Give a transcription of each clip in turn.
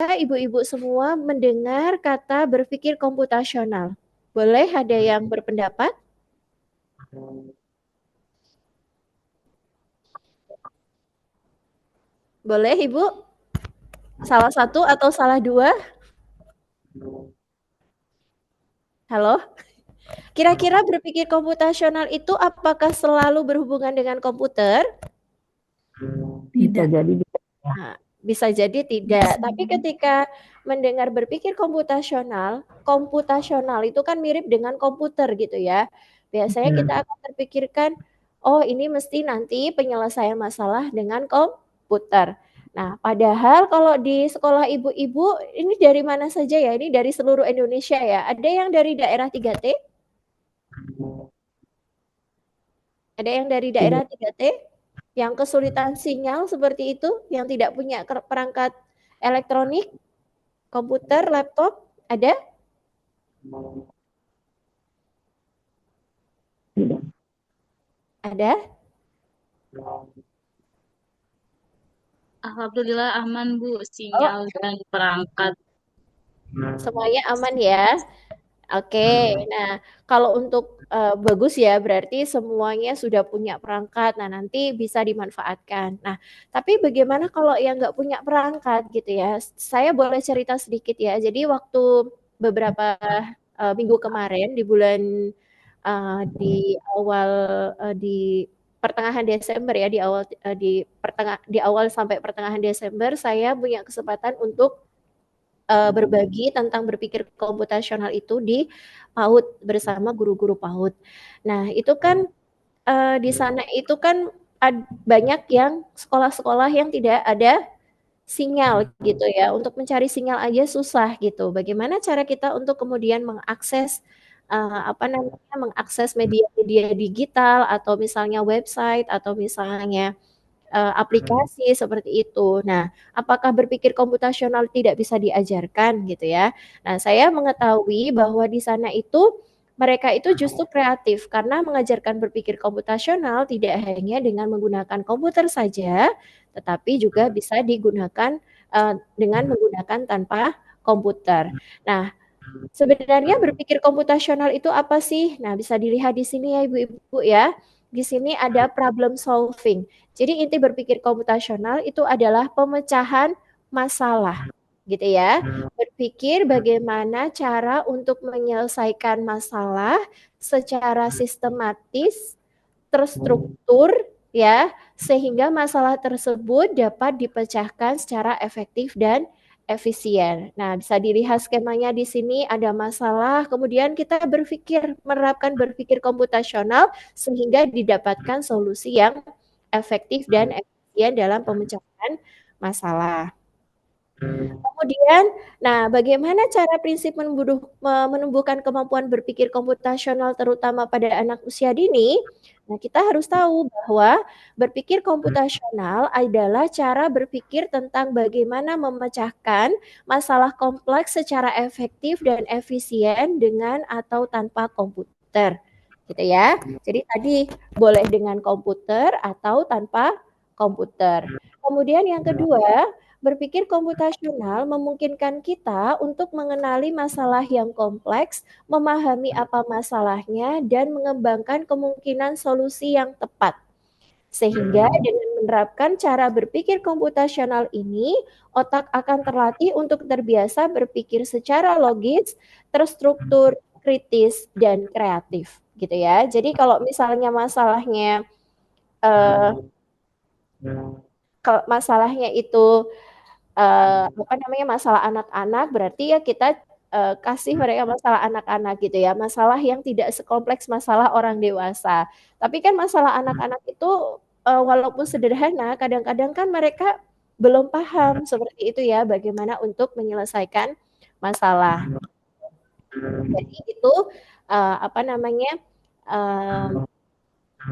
kita ibu-ibu semua mendengar kata berpikir komputasional? Boleh ada yang berpendapat? Boleh Ibu? Salah satu atau salah dua? Halo? Kira-kira berpikir komputasional itu apakah selalu berhubungan dengan komputer? Bisa Tidak. jadi bisa. Nah, bisa jadi tidak. Tapi ketika mendengar berpikir komputasional itu kan mirip dengan komputer gitu ya. Biasanya kita akan terpikirkan, oh ini mesti nanti penyelesaian masalah dengan komputer. Nah, padahal kalau di sekolah ibu-ibu, ini dari mana saja ya? Ini dari seluruh Indonesia ya? Ada yang dari daerah 3T? Ada yang dari daerah 3T? Yang kesulitan sinyal seperti itu? Yang tidak punya perangkat elektronik? Komputer, laptop, ada? Tidak. Ada? Alhamdulillah aman Bu, Oh, sinyal dan perangkat. semuanya aman ya. Oke, nah kalau untuk bagus ya, berarti semuanya sudah punya perangkat. Nah, nanti bisa dimanfaatkan. Nah, tapi bagaimana kalau yang nggak punya perangkat gitu ya? Saya boleh cerita sedikit ya. Jadi waktu beberapa minggu kemarin di bulan di awal di pertengahan Desember ya, di awal sampai pertengahan Desember saya punya kesempatan untuk berbagi tentang berpikir komputasional itu di PAUD bersama guru-guru PAUD. Nah, itu kan di sana itu kan banyak yang sekolah-sekolah yang tidak ada sinyal gitu ya. Untuk mencari sinyal aja susah gitu. Bagaimana cara kita untuk kemudian mengakses apa namanya, mengakses media-media digital atau misalnya website atau misalnya aplikasi seperti itu. Nah, apakah berpikir komputasional tidak bisa diajarkan gitu ya? Nah, saya mengetahui bahwa di sana itu mereka itu justru kreatif karena mengajarkan berpikir komputasional tidak hanya dengan menggunakan komputer saja, tetapi juga bisa digunakan dengan menggunakan tanpa komputer. Nah, sebenarnya berpikir komputasional itu apa sih? Nah, bisa dilihat di sini ya Ibu-ibu ya. Di sini ada problem solving. Jadi inti berpikir komputasional itu adalah pemecahan masalah, gitu ya. Berpikir bagaimana cara untuk menyelesaikan masalah secara sistematis, terstruktur ya, sehingga masalah tersebut dapat dipecahkan secara efektif dan efisien. Nah, bisa dilihat skemanya di sini ada masalah, kemudian kita menerapkan berpikir komputasional sehingga didapatkan solusi yang efektif dan efisien dalam pemecahan masalah. Kemudian, nah bagaimana cara prinsip menumbuhkan kemampuan berpikir komputasional terutama pada anak usia dini? Nah, kita harus tahu bahwa berpikir komputasional adalah cara berpikir tentang bagaimana memecahkan masalah kompleks secara efektif dan efisien dengan atau tanpa komputer. Gitu ya. Jadi tadi boleh dengan komputer atau tanpa komputer. Kemudian yang kedua, berpikir komputasional memungkinkan kita untuk mengenali masalah yang kompleks, memahami apa masalahnya, dan mengembangkan kemungkinan solusi yang tepat. Sehingga dengan menerapkan cara berpikir komputasional ini, otak akan terlatih untuk terbiasa berpikir secara logis, terstruktur, kritis, dan kreatif. Gitu ya. Jadi kalau misalnya eh, masalahnya itu apa namanya, masalah anak-anak, berarti ya kita kasih mereka masalah anak-anak gitu ya, masalah yang tidak sekompleks masalah orang dewasa. Tapi kan masalah anak-anak itu walaupun sederhana, kadang-kadang kan mereka belum paham seperti itu ya, bagaimana untuk menyelesaikan masalah. Jadi itu apa namanya,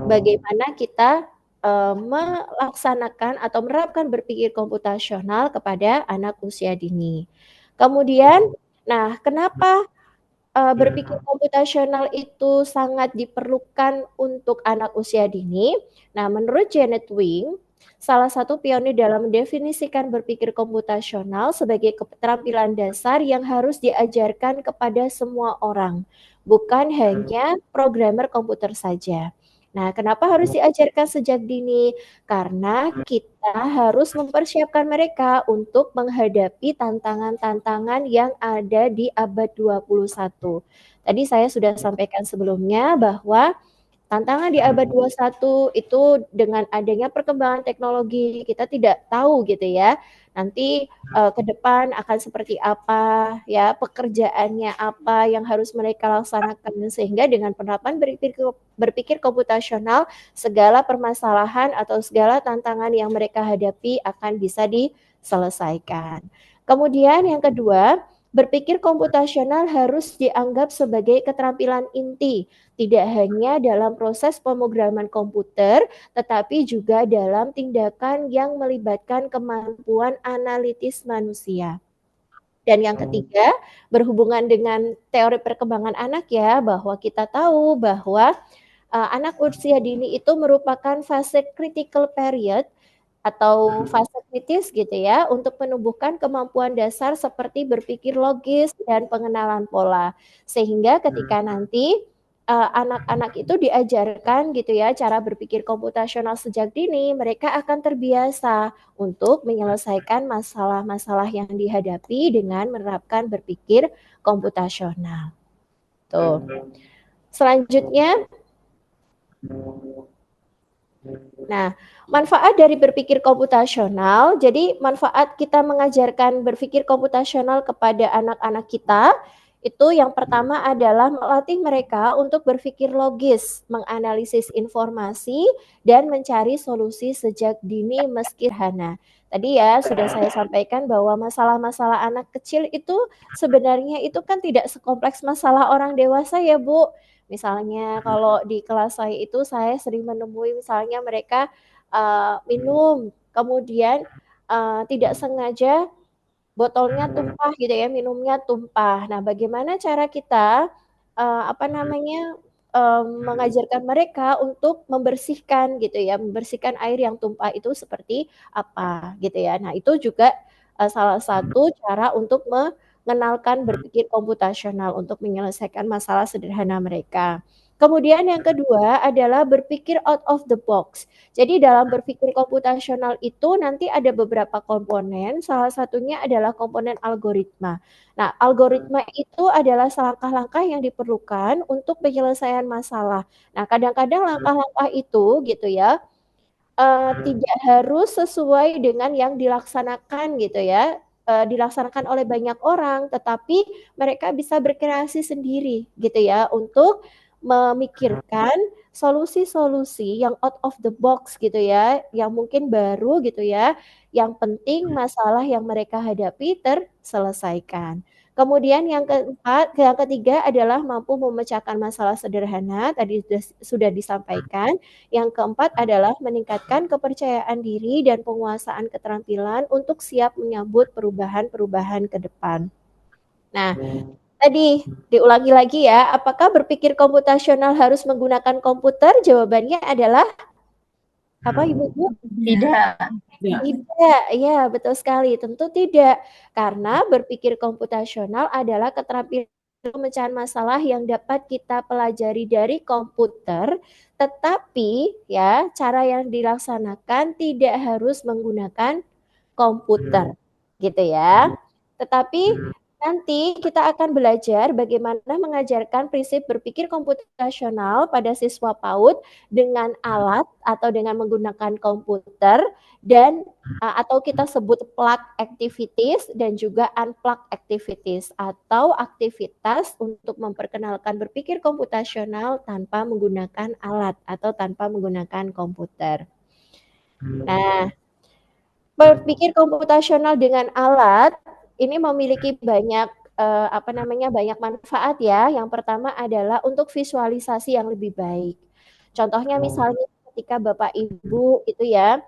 bagaimana kita melaksanakan atau menerapkan berpikir komputasional kepada anak usia dini. Kemudian, nah kenapa berpikir komputasional itu sangat diperlukan untuk anak usia dini? Nah, menurut Janet Wing, salah satu pionir dalam mendefinisikan berpikir komputasional sebagai keterampilan dasar yang harus diajarkan kepada semua orang, bukan hanya programmer komputer saja. Nah, kenapa harus diajarkan sejak dini? Karena kita harus mempersiapkan mereka untuk menghadapi tantangan-tantangan yang ada di abad 21. Tadi saya sudah sampaikan sebelumnya bahwa tantangan di abad 21 itu dengan adanya perkembangan teknologi, kita tidak tahu gitu ya, nanti ke depan akan seperti apa ya, pekerjaannya apa yang harus mereka laksanakan. Sehingga dengan penerapan berpikir komputasional, segala permasalahan atau segala tantangan yang mereka hadapi akan bisa diselesaikan. Kemudian yang kedua, berpikir komputasional harus dianggap sebagai keterampilan inti, tidak hanya dalam proses pemrograman komputer, tetapi juga dalam tindakan yang melibatkan kemampuan analitis manusia. Dan yang ketiga, berhubungan dengan teori perkembangan anak ya, bahwa kita tahu bahwa anak usia dini itu merupakan fase critical period atau fase kritis gitu ya untuk menumbuhkan kemampuan dasar seperti berpikir logis dan pengenalan pola. Sehingga ketika nanti anak-anak itu diajarkan gitu ya cara berpikir komputasional sejak dini, mereka akan terbiasa untuk menyelesaikan masalah-masalah yang dihadapi dengan menerapkan berpikir komputasional. Tuh. Selanjutnya, nah, manfaat dari berpikir komputasional, jadi manfaat kita mengajarkan berpikir komputasional kepada anak-anak kita, itu yang pertama adalah melatih mereka untuk berpikir logis, menganalisis informasi, dan mencari solusi sejak dini meski sederhana. Tadi ya sudah saya sampaikan bahwa masalah-masalah anak kecil itu sebenarnya itu kan tidak sekompleks masalah orang dewasa ya Bu. Misalnya kalau di kelas saya itu saya sering menemui misalnya mereka minum, kemudian tidak sengaja botolnya tumpah gitu ya, minumnya tumpah. Nah, bagaimana cara kita mengajarkan mereka untuk membersihkan gitu ya, membersihkan air yang tumpah itu seperti apa gitu ya. Nah, itu juga salah satu cara untuk mengenalkan berpikir komputasional untuk menyelesaikan masalah sederhana mereka. Kemudian yang kedua adalah berpikir out of the box. Jadi dalam berpikir komputasional itu nanti ada beberapa komponen, salah satunya adalah komponen algoritma. Nah, algoritma itu adalah langkah-langkah yang diperlukan untuk penyelesaian masalah. Nah, kadang-kadang langkah-langkah itu gitu ya, tidak harus sesuai dengan yang dilaksanakan gitu ya, dilaksanakan oleh banyak orang, tetapi mereka bisa berkreasi sendiri gitu ya untuk memikirkan solusi-solusi yang out of the box gitu ya, yang mungkin baru gitu ya, yang penting masalah yang mereka hadapi terselesaikan. Kemudian yang ketiga adalah mampu memecahkan masalah sederhana, tadi sudah disampaikan. Yang keempat adalah meningkatkan kepercayaan diri dan penguasaan keterampilan untuk siap menyambut perubahan-perubahan ke depan. Nah, tadi diulangi lagi ya, apakah berpikir komputasional harus menggunakan komputer? Jawabannya adalah apa Ibu? Tidak. Tidak, ya betul sekali. Tentu tidak, karena berpikir komputasional adalah keterampilan pemecahan masalah yang dapat kita pelajari dari komputer, tetapi ya cara yang dilaksanakan tidak harus menggunakan komputer, gitu ya. Tetapi nanti kita akan belajar bagaimana mengajarkan prinsip berpikir komputasional pada siswa PAUD dengan alat atau dengan menggunakan komputer dan atau kita sebut plug activities dan juga unplug activities atau aktivitas untuk memperkenalkan berpikir komputasional tanpa menggunakan alat atau tanpa menggunakan komputer. Nah, berpikir komputasional dengan alat ini memiliki banyak banyak manfaat ya. Yang pertama adalah untuk visualisasi yang lebih baik. Contohnya misalnya ketika Bapak Ibu itu ya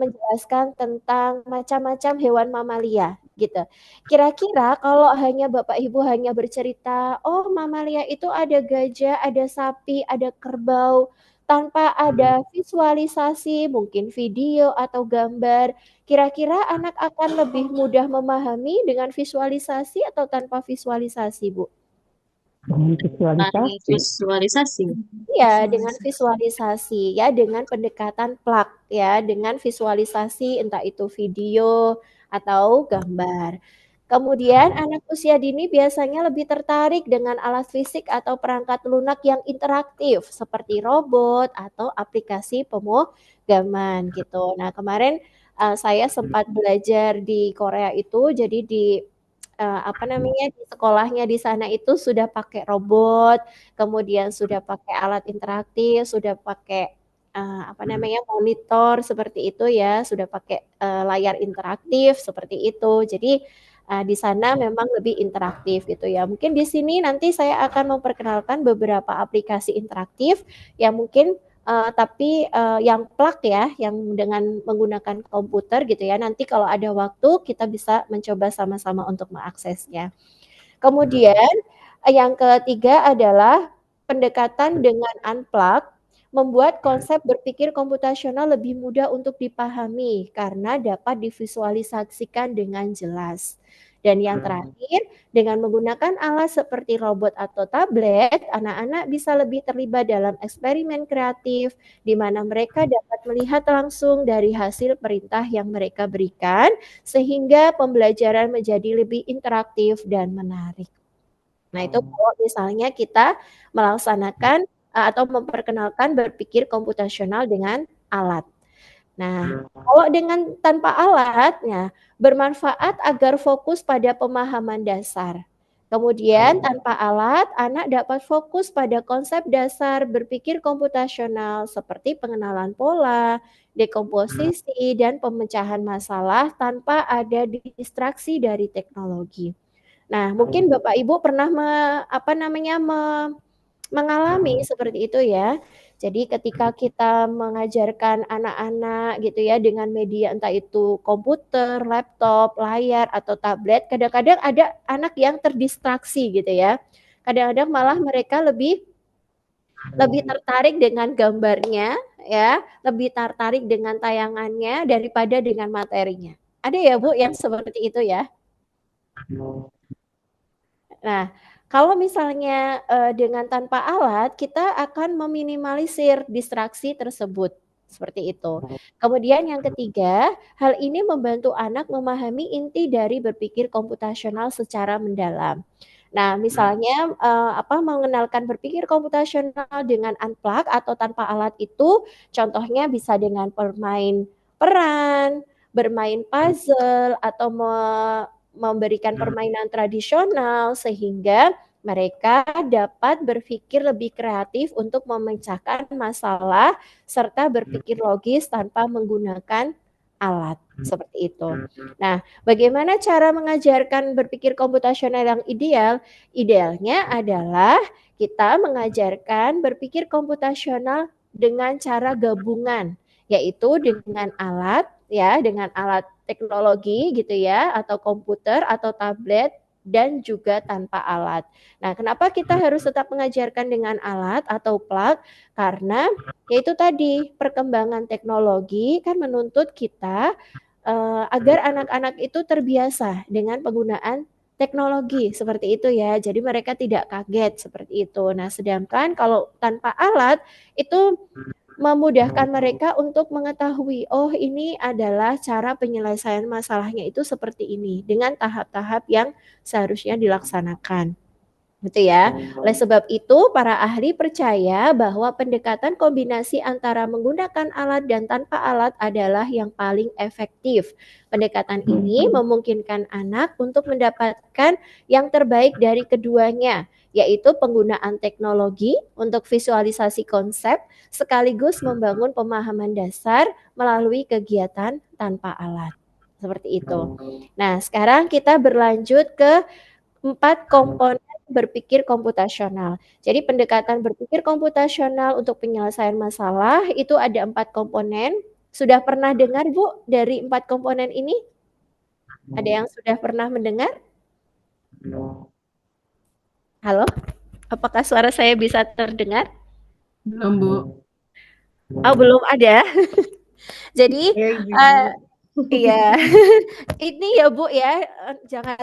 menjelaskan tentang macam-macam hewan mamalia gitu. Kira-kira kalau hanya Bapak Ibu hanya bercerita, oh mamalia itu ada gajah, ada sapi, ada kerbau, tanpa ada visualisasi, mungkin video atau gambar, kira-kira anak akan lebih mudah memahami dengan visualisasi atau tanpa visualisasi, Bu? Dengan Dengan visualisasi. visualisasi. Iya, dengan visualisasi ya, dengan pendekatan plak ya, dengan visualisasi entah itu video atau gambar. Kemudian anak usia dini biasanya lebih tertarik dengan alat fisik atau perangkat lunak yang interaktif seperti robot atau aplikasi pemrograman gitu. Nah, kemarin saya sempat belajar di Korea itu, jadi di apa namanya, di sekolahnya di sana itu sudah pakai robot, kemudian sudah pakai alat interaktif, sudah pakai, apa namanya, monitor seperti itu ya, sudah pakai, layar interaktif seperti itu. Jadi, di sana memang lebih interaktif gitu ya. Mungkin di sini nanti saya akan memperkenalkan beberapa aplikasi interaktif yang mungkin, tapi, yang plug ya, yang dengan menggunakan komputer gitu ya. Nanti kalau ada waktu kita bisa mencoba sama-sama untuk mengaksesnya. Kemudian, yang ketiga adalah pendekatan dengan unplug, membuat konsep berpikir komputasional lebih mudah untuk dipahami karena dapat divisualisasikan dengan jelas. Dan yang terakhir, dengan menggunakan alat seperti robot atau tablet, anak-anak bisa lebih terlibat dalam eksperimen kreatif, di mana mereka dapat melihat langsung dari hasil perintah yang mereka berikan, sehingga pembelajaran menjadi lebih interaktif dan menarik. Nah, itu kalau misalnya kita melaksanakan atau memperkenalkan berpikir komputasional dengan alat. Nah, kalau dengan tanpa alat, ya bermanfaat agar fokus pada pemahaman dasar. Kemudian tanpa alat, anak dapat fokus pada konsep dasar berpikir komputasional seperti pengenalan pola, dekomposisi, dan pemecahan masalah tanpa ada distraksi dari teknologi. Nah, mungkin Bapak Ibu pernah apa namanya, mengalami seperti itu ya. Jadi ketika kita mengajarkan anak-anak gitu ya dengan media entah itu komputer, laptop, layar, atau tablet, kadang-kadang ada anak yang terdistraksi gitu ya. Kadang-kadang malah mereka lebih lebih tertarik dengan gambarnya ya, lebih tertarik dengan tayangannya daripada dengan materinya. Ada ya Bu yang seperti itu ya? Nah, kalau misalnya, dengan tanpa alat, kita akan meminimalisir distraksi tersebut, seperti itu. Kemudian yang ketiga, hal ini membantu anak memahami inti dari berpikir komputasional secara mendalam. Nah, misalnya, apa, mengenalkan berpikir komputasional dengan unplug atau tanpa alat itu, contohnya bisa dengan bermain peran, bermain puzzle, atau memberikan permainan tradisional sehingga mereka dapat berpikir lebih kreatif untuk memecahkan masalah serta berpikir logis tanpa menggunakan alat, seperti itu. Nah, bagaimana cara mengajarkan berpikir komputasional yang ideal? Idealnya adalah kita mengajarkan berpikir komputasional dengan cara gabungan, yaitu dengan alat ya, dengan alat teknologi gitu ya, atau komputer atau tablet dan juga tanpa alat. Nah, kenapa kita harus tetap mengajarkan dengan alat atau plug? Karena yaitu tadi perkembangan teknologi kan menuntut kita agar anak-anak itu terbiasa dengan penggunaan teknologi seperti itu ya. Jadi mereka tidak kaget seperti itu. Nah, sedangkan kalau tanpa alat itu memudahkan mereka untuk mengetahui, oh ini adalah cara penyelesaian masalahnya itu seperti ini, dengan tahap-tahap yang seharusnya dilaksanakan. Gitu ya. Oleh sebab itu, para ahli percaya bahwa pendekatan kombinasi antara menggunakan alat dan tanpa alat adalah yang paling efektif. Pendekatan ini memungkinkan anak untuk mendapatkan yang terbaik dari keduanya, yaitu penggunaan teknologi untuk visualisasi konsep sekaligus membangun pemahaman dasar melalui kegiatan tanpa alat. Seperti itu. Nah, sekarang kita berlanjut ke 4 komponen berpikir komputasional. Jadi pendekatan berpikir komputasional untuk penyelesaian masalah itu ada 4 komponen. Sudah pernah dengar Bu dari 4 komponen ini? Ada yang sudah pernah mendengar? Halo? Apakah suara saya bisa terdengar? Belum, Bu. Oh, belum ada. Jadi iya, ini ya Bu ya, jangan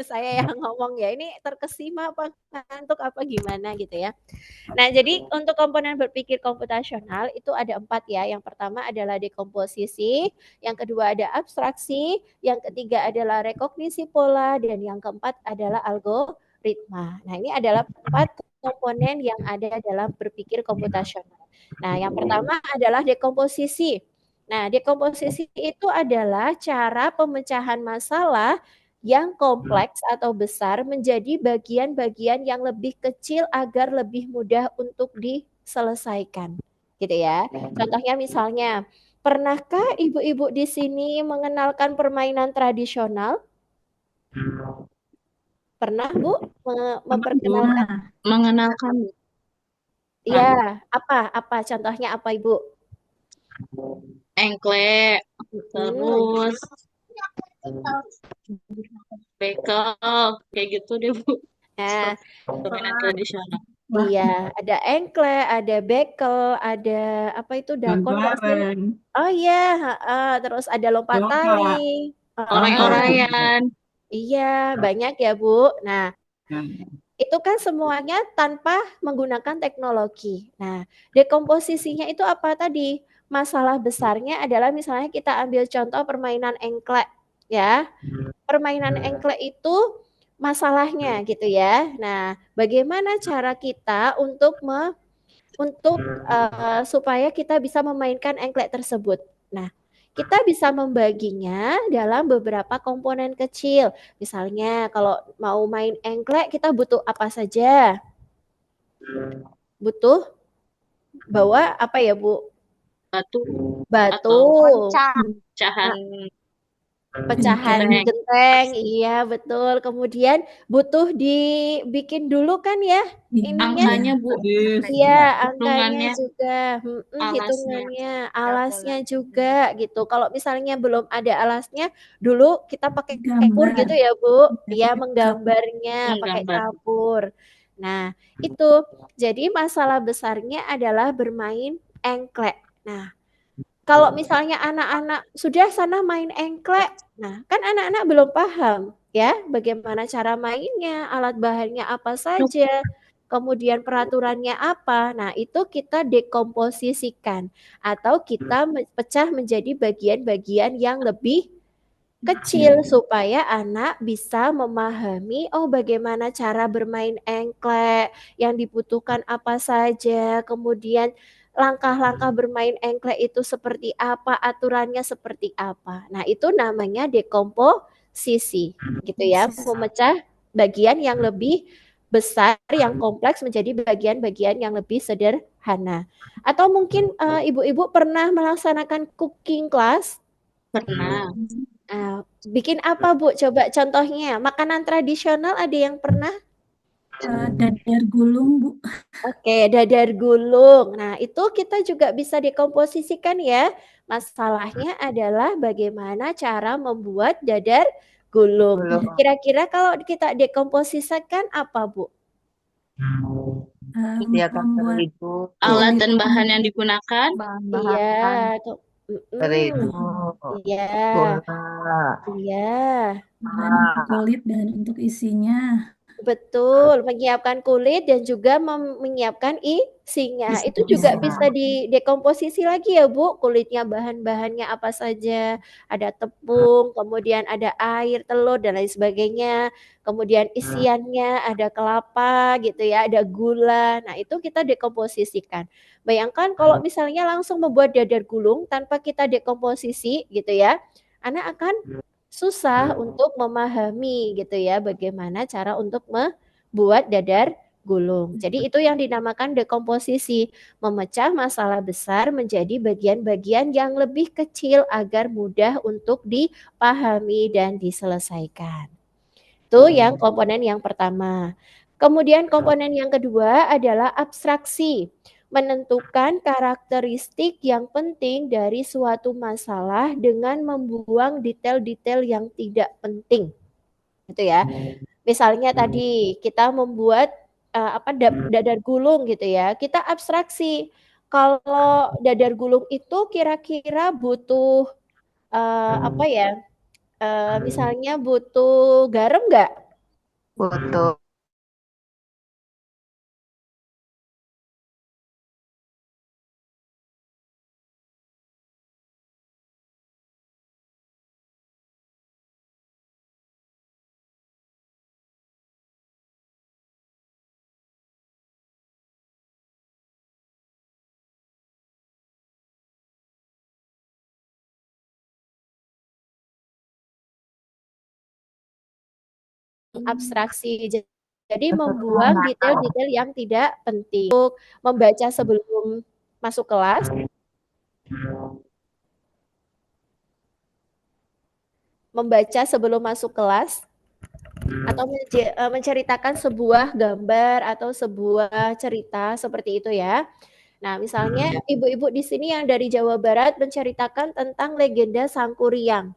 saya yang ngomong ya, ini terkesima apa ngantuk apa gimana gitu ya. Nah, jadi untuk komponen berpikir komputasional itu ada 4 ya. Yang pertama adalah dekomposisi, yang kedua ada abstraksi, yang ketiga adalah rekognisi pola, dan yang keempat adalah algoritma. Nah, ini adalah 4 komponen yang ada dalam berpikir komputasional. Nah, yang pertama adalah dekomposisi. Nah, dekomposisi itu adalah cara pemecahan masalah yang kompleks atau besar menjadi bagian-bagian yang lebih kecil agar lebih mudah untuk diselesaikan. Gitu ya. Contohnya misalnya, pernahkah ibu-ibu di sini mengenalkan permainan tradisional? Pernah, Bu? Memperkenalkan? Mengenalkan Iya, apa contohnya apa, Ibu? engklek, Hmm. terus bekel, kayak gitu deh Bu. Nah, Permainan tradisional. iya, ada engklek, ada bekel, ada apa itu dakon nggak sih? Oh iya, terus ada lompat tali. Orang-orangan. Iya, banyak ya, Bu. Nah, itu kan semuanya tanpa menggunakan teknologi. Nah, dekomposisinya itu apa tadi? Masalah besarnya adalah misalnya kita ambil contoh permainan engklek, ya. Permainan engklek itu masalahnya gitu ya. Nah, bagaimana cara kita untuk supaya kita bisa memainkan engklek tersebut. Nah, kita bisa membaginya dalam beberapa komponen kecil. Misalnya kalau mau main engklek kita butuh apa saja? Butuh bawa apa ya, Bu? Batu Batu, atau nah, pecahan pecahan genteng, genteng, iya betul. Kemudian butuh dibikin dulu kan ya ininya. angkanya Bu, Iya, angkanya hitungannya, juga, alasnya. hitungannya, alasnya juga gitu. Kalau misalnya belum ada alasnya, dulu kita pakai kapur gambar gitu ya, Bu. Iya, pakai cup. menggambarnya pakai Menggambar. kapur. Nah, itu. Jadi masalah besarnya adalah bermain engklek. Nah, kalau misalnya anak-anak sudah sana main engklek, nah kan anak-anak belum paham ya bagaimana cara mainnya, alat bahannya apa saja, kemudian peraturannya apa. Nah, itu kita dekomposisikan atau kita pecah menjadi bagian-bagian yang lebih kecil supaya anak bisa memahami oh bagaimana cara bermain engklek, yang dibutuhkan apa saja, kemudian langkah-langkah bermain engklek itu seperti apa, aturannya seperti apa. Nah, itu namanya dekomposisi, gitu ya, memecah bagian yang lebih besar, yang kompleks menjadi bagian-bagian yang lebih sederhana. Atau mungkin ibu-ibu pernah melaksanakan cooking class? Pernah. Bikin apa Bu? Coba contohnya. Makanan tradisional ada yang pernah? Dadar gulung, Bu. Oke, dadar gulung. Nah, itu kita juga bisa dekomposisikan ya. Masalahnya adalah bagaimana cara membuat dadar gulung. Kira-kira kalau kita dekomposisikan apa, Bu? Membuat Alat kulit dan bahan yang digunakan, Iya, Terigu, iya, bola, iya. bahan kulit dan untuk isinya. Betul, menyiapkan kulit dan juga menyiapkan isinya. Itu juga bisa didekomposisi lagi ya, Bu. Kulitnya bahan-bahannya apa saja. Ada tepung, kemudian ada air, telur dan lain sebagainya. Kemudian isiannya ada kelapa gitu ya, ada gula. Nah, itu kita dekomposisikan. Bayangkan kalau misalnya langsung membuat dadar gulung tanpa kita dekomposisi gitu ya. Anak akan susah untuk memahami gitu ya bagaimana cara untuk membuat dadar gulung. Jadi itu yang dinamakan dekomposisi, memecah masalah besar menjadi bagian-bagian yang lebih kecil agar mudah untuk dipahami dan diselesaikan. Itu yang komponen yang pertama. Kemudian komponen yang kedua adalah abstraksi, menentukan karakteristik yang penting dari suatu masalah dengan membuang detail-detail yang tidak penting. Gitu ya. Misalnya tadi kita membuat dadar gulung gitu ya. Kita abstraksi. Kalau dadar gulung itu kira-kira butuh apa ya? Misalnya butuh garam nggak? Butuh. Abstraksi. Jadi membuang detail-detail yang tidak penting. Untuk membaca sebelum masuk kelas, atau menceritakan sebuah gambar atau sebuah cerita seperti itu ya. Nah, misalnya ibu-ibu di sini yang dari Jawa Barat menceritakan tentang legenda Sangkuriang.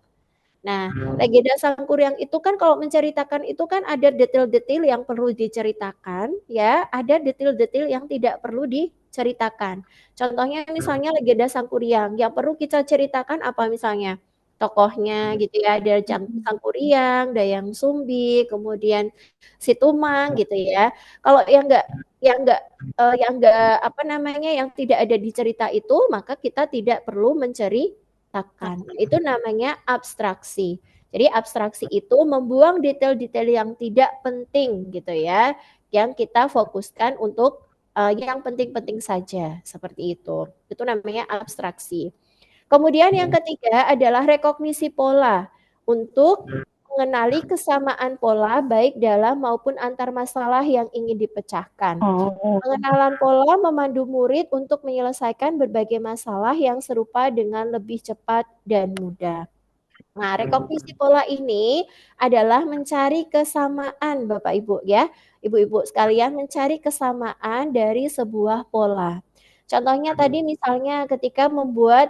Nah, legenda Sangkuriang itu kan kalau menceritakan itu kan ada detail-detail yang perlu diceritakan, ya, ada detail-detail yang tidak perlu diceritakan. Contohnya misalnya legenda Sangkuriang, yang perlu kita ceritakan apa misalnya? Tokohnya gitu ya, ada Sangkuriang, Dayang Sumbi, kemudian si Tumang gitu ya. Kalau yang apa namanya yang tidak ada di cerita itu, maka kita tidak perlu menceritakan. Itu namanya abstraksi. Jadi abstraksi itu membuang detail-detail yang tidak penting gitu ya, yang kita fokuskan untuk yang penting-penting saja seperti itu. Itu namanya abstraksi. Kemudian yang ketiga adalah rekognisi pola untuk mengenali kesamaan pola baik dalam maupun antar masalah yang ingin dipecahkan. Pengenalan pola memandu murid untuk menyelesaikan berbagai masalah yang serupa dengan lebih cepat dan mudah. Nah, rekognisi pola ini adalah mencari kesamaan Bapak Ibu ya. Ibu-ibu sekalian mencari kesamaan dari sebuah pola. Contohnya tadi misalnya ketika membuat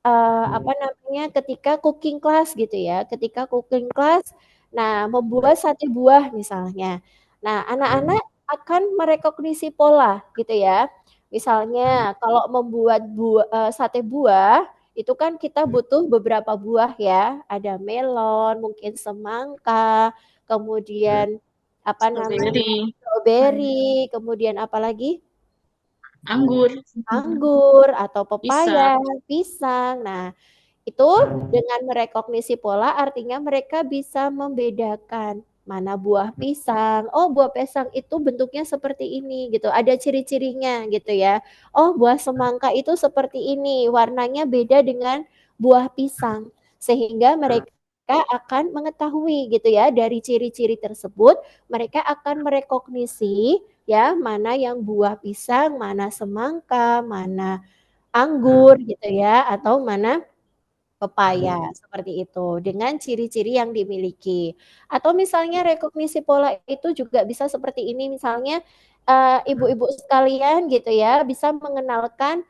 apa namanya, ketika cooking class gitu ya, ketika cooking class, nah membuat sate buah misalnya. Nah, anak-anak akan merekognisi pola gitu ya. Misalnya kalau membuat sate buah, itu kan kita butuh beberapa buah ya, ada melon, mungkin semangka, kemudian apa namanya, strawberry, kemudian apa lagi? Anggur atau pepaya, pisang. Nah, itu dengan merekognisi pola artinya mereka bisa membedakan mana buah pisang. Oh, buah pisang itu bentuknya seperti ini gitu. Ada ciri-cirinya gitu ya. Oh, buah semangka itu seperti ini, warnanya beda dengan buah pisang. Sehingga mereka akan mengetahui gitu ya dari ciri-ciri tersebut, mereka akan merekognisi ya mana yang buah pisang, mana semangka, mana anggur gitu ya atau mana pepaya, seperti itu, dengan ciri-ciri yang dimiliki. Atau misalnya rekognisi pola itu juga bisa seperti ini, misalnya, ibu-ibu sekalian gitu ya, bisa mengenalkan,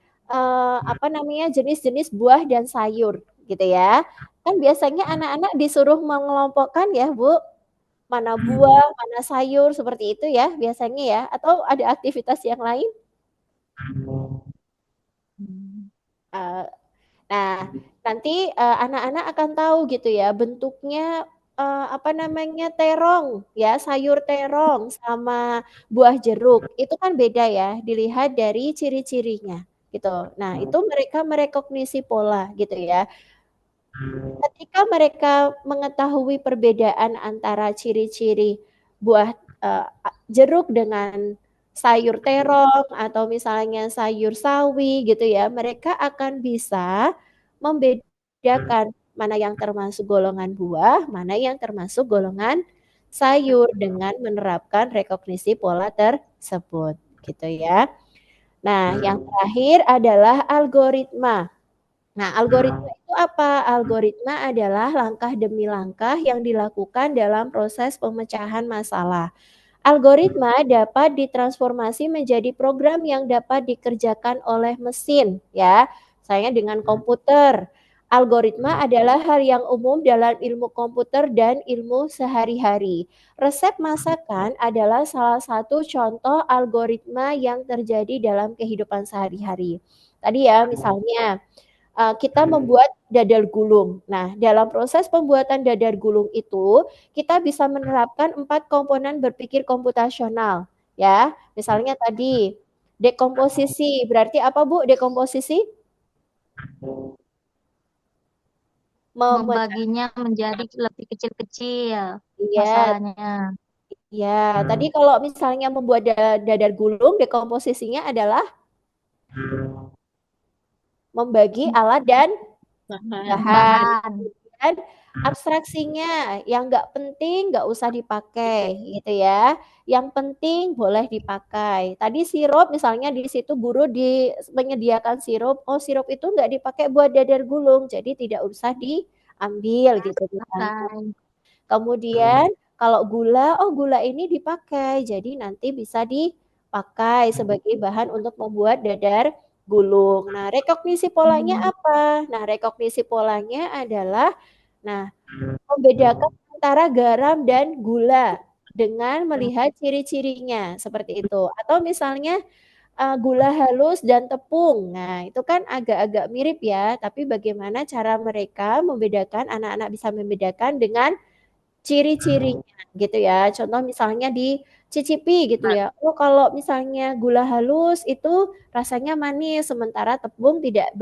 apa namanya, jenis-jenis buah dan sayur gitu ya. Kan biasanya anak-anak disuruh mengelompokkan ya, Bu, mana buah, mana sayur, seperti itu ya biasanya ya, atau ada aktivitas yang lain? Nah, nanti anak-anak akan tahu gitu ya bentuknya apa namanya terong ya sayur terong sama buah jeruk itu kan beda ya dilihat dari ciri-cirinya gitu. Nah itu mereka merekognisi pola gitu ya. Ketika mereka mengetahui perbedaan antara ciri-ciri buah jeruk dengan sayur terong atau misalnya sayur sawi gitu ya, mereka akan bisa membedakan mana yang termasuk golongan buah, mana yang termasuk golongan sayur dengan menerapkan rekognisi pola tersebut gitu ya. Nah, yang terakhir adalah algoritma. Nah, algoritma itu apa? Algoritma adalah langkah demi langkah yang dilakukan dalam proses pemecahan masalah. Algoritma dapat ditransformasi menjadi program yang dapat dikerjakan oleh mesin, ya. Misalnya dengan komputer Algoritma adalah hal yang umum dalam ilmu komputer dan ilmu sehari-hari. Resep masakan adalah salah satu contoh algoritma yang terjadi dalam kehidupan sehari-hari. Tadi ya, misalnya kita membuat dadar gulung. Nah, dalam proses pembuatan dadar gulung itu, kita bisa menerapkan 4 komponen berpikir komputasional, ya. Misalnya tadi dekomposisi, berarti apa Bu dekomposisi? Membaginya menjadi lebih kecil-kecil Iya, masalahnya. iya. Tadi kalau misalnya membuat dadar gulung, dekomposisinya adalah membagi alat dan bahan. Bahan. Dan abstraksinya yang nggak penting nggak usah dipakai gitu ya. Yang penting boleh dipakai. Tadi sirup misalnya di situ guru menyediakan sirup. Oh sirup itu nggak dipakai buat dadar gulung, jadi tidak usah diambil gitu misalnya. Kemudian kalau gula, oh gula ini dipakai, jadi nanti bisa dipakai sebagai bahan untuk membuat dadar gulung. Nah, rekognisi polanya apa? Nah, rekognisi polanya adalah, nah, membedakan antara garam dan gula dengan melihat ciri-cirinya seperti itu. Atau misalnya gula halus dan tepung. Nah, itu kan agak-agak mirip ya, tapi bagaimana cara mereka membedakan, anak-anak bisa membedakan dengan ciri-cirinya gitu ya. Contoh misalnya dicicipi gitu ya. Oh kalau misalnya gula halus itu rasanya manis sementara tepung tidak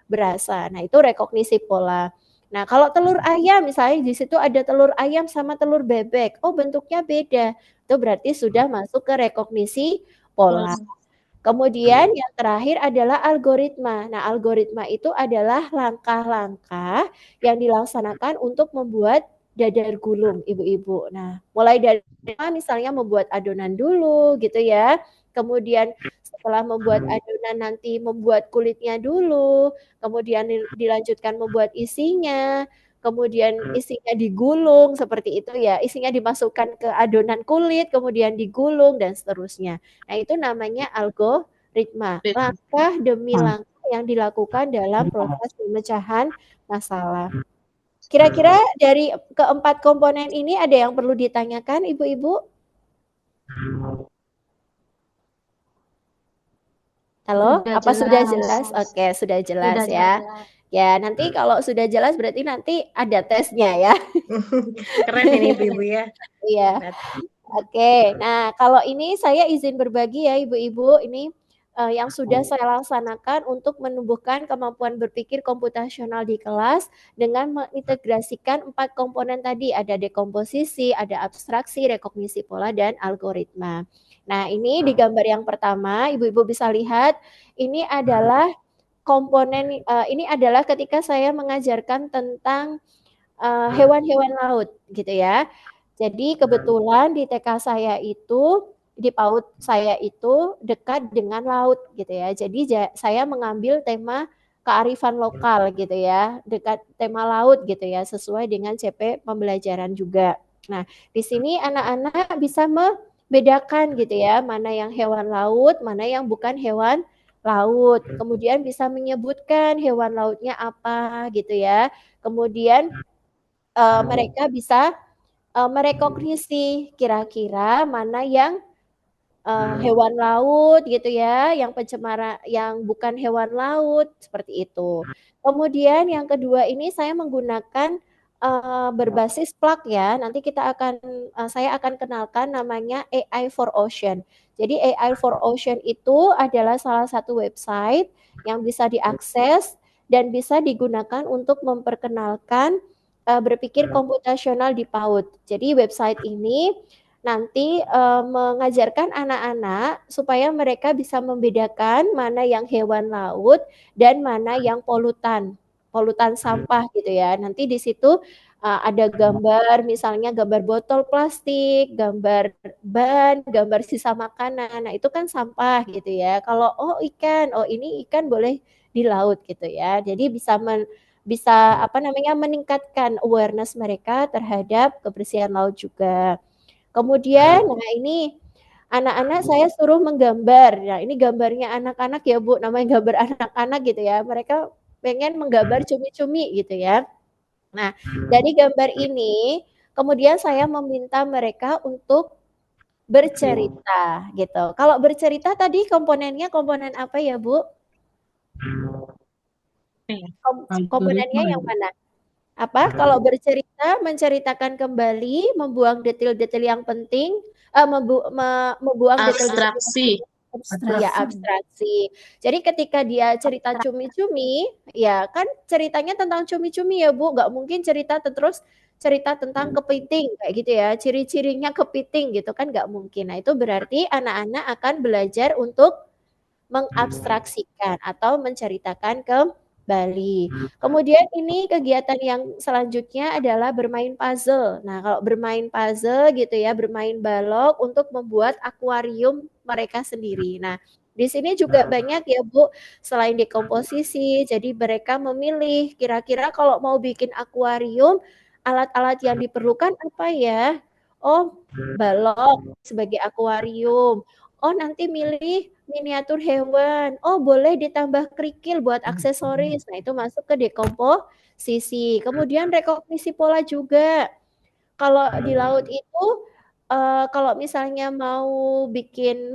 berasa. Nah, itu rekognisi pola. Nah, kalau telur ayam misalnya di situ ada telur ayam sama telur bebek. Oh, bentuknya beda. Itu berarti sudah masuk ke rekognisi pola. Kemudian yang terakhir adalah algoritma. Nah, algoritma itu adalah langkah-langkah yang dilaksanakan untuk membuat dadar gulung, Ibu-ibu. Nah, mulai dari misalnya membuat adonan dulu gitu ya. Kemudian setelah membuat adonan nanti membuat kulitnya dulu, kemudian dilanjutkan membuat isinya, kemudian isinya digulung seperti itu ya. Isinya dimasukkan ke adonan kulit, kemudian digulung dan seterusnya. Nah, itu namanya algoritma. Langkah demi langkah yang dilakukan dalam proses pemecahan masalah. Kira-kira dari keempat komponen ini ada yang perlu ditanyakan, Ibu-ibu? Halo, Sudah apa sudah jelas. jelas? Oke, sudah jelas Sudah ya. jelas. Ya, nanti kalau sudah jelas berarti nanti ada tesnya ya. Keren ini Ibu-ibu ya. Iya. Oke, nah kalau ini saya izin berbagi ya Ibu-ibu, ini yang sudah saya laksanakan untuk menumbuhkan kemampuan berpikir komputasional di kelas dengan mengintegrasikan 4 komponen tadi, ada dekomposisi, ada abstraksi, rekognisi pola, dan algoritma. Nah ini di gambar yang pertama, Ibu-ibu bisa lihat, ini adalah komponen, ini adalah ketika saya mengajarkan tentang hewan-hewan laut gitu ya. Jadi kebetulan di TK saya itu, di PAUD saya itu dekat dengan laut gitu ya. Jadi saya mengambil tema kearifan lokal gitu ya, dekat tema laut gitu ya, sesuai dengan CP pembelajaran juga. Nah, di sini anak-anak bisa membedakan gitu ya, mana yang hewan laut, mana yang bukan hewan laut. Kemudian bisa menyebutkan hewan lautnya apa gitu ya. Kemudian mereka bisa merekognisi kira-kira mana yang hewan laut gitu ya, yang pencemara yang bukan hewan laut seperti itu. Kemudian yang kedua ini saya menggunakan berbasis Plak ya. Nanti saya akan kenalkan namanya AI for Ocean. Jadi AI for Ocean itu adalah salah satu website yang bisa diakses dan bisa digunakan untuk memperkenalkan berpikir komputasional di PAUD. Jadi website ini nanti mengajarkan anak-anak supaya mereka bisa membedakan mana yang hewan laut dan mana yang polutan sampah gitu ya. Nanti di situ ada gambar, misalnya gambar botol plastik, gambar ban, gambar sisa makanan. Nah, itu kan sampah gitu ya. Kalau ikan, ini ikan boleh di laut gitu ya. Jadi bisa apa namanya meningkatkan awareness mereka terhadap kebersihan laut juga. Kemudian, nah ini anak-anak saya suruh menggambar. Nah, ini gambarnya anak-anak ya Bu, namanya gambar anak-anak gitu ya. Mereka pengen menggambar cumi-cumi gitu ya. Nah, dari gambar ini kemudian saya meminta mereka untuk bercerita gitu. Kalau bercerita tadi komponennya komponen apa ya, Bu? Komponennya yang mana? Apa? Kalau bercerita, menceritakan kembali, membuang detil-detil yang penting, membuang detil-detil yang Abstraksi. ya abstraksi. Jadi ketika dia cerita cumi-cumi, ya kan ceritanya tentang cumi-cumi ya Bu, nggak mungkin cerita terus cerita tentang kepiting kayak gitu ya, ciri-cirinya kepiting gitu kan nggak mungkin. Nah itu berarti anak-anak akan belajar untuk mengabstraksikan atau menceritakan kembali. Kemudian ini kegiatan yang selanjutnya adalah bermain puzzle. Nah, kalau bermain puzzle gitu ya, bermain balok untuk membuat akuarium mereka sendiri. Nah, di sini juga banyak ya Bu, selain dekomposisi, jadi mereka memilih kira-kira kalau mau bikin akuarium, alat-alat yang diperlukan apa ya? Oh, balok sebagai akuarium. Oh, nanti milih miniatur hewan. Oh, boleh ditambah kerikil buat aksesoris. Nah, itu masuk ke dekomposisi. Kemudian rekognisi pola juga. Kalau di laut itu kalau misalnya mau bikin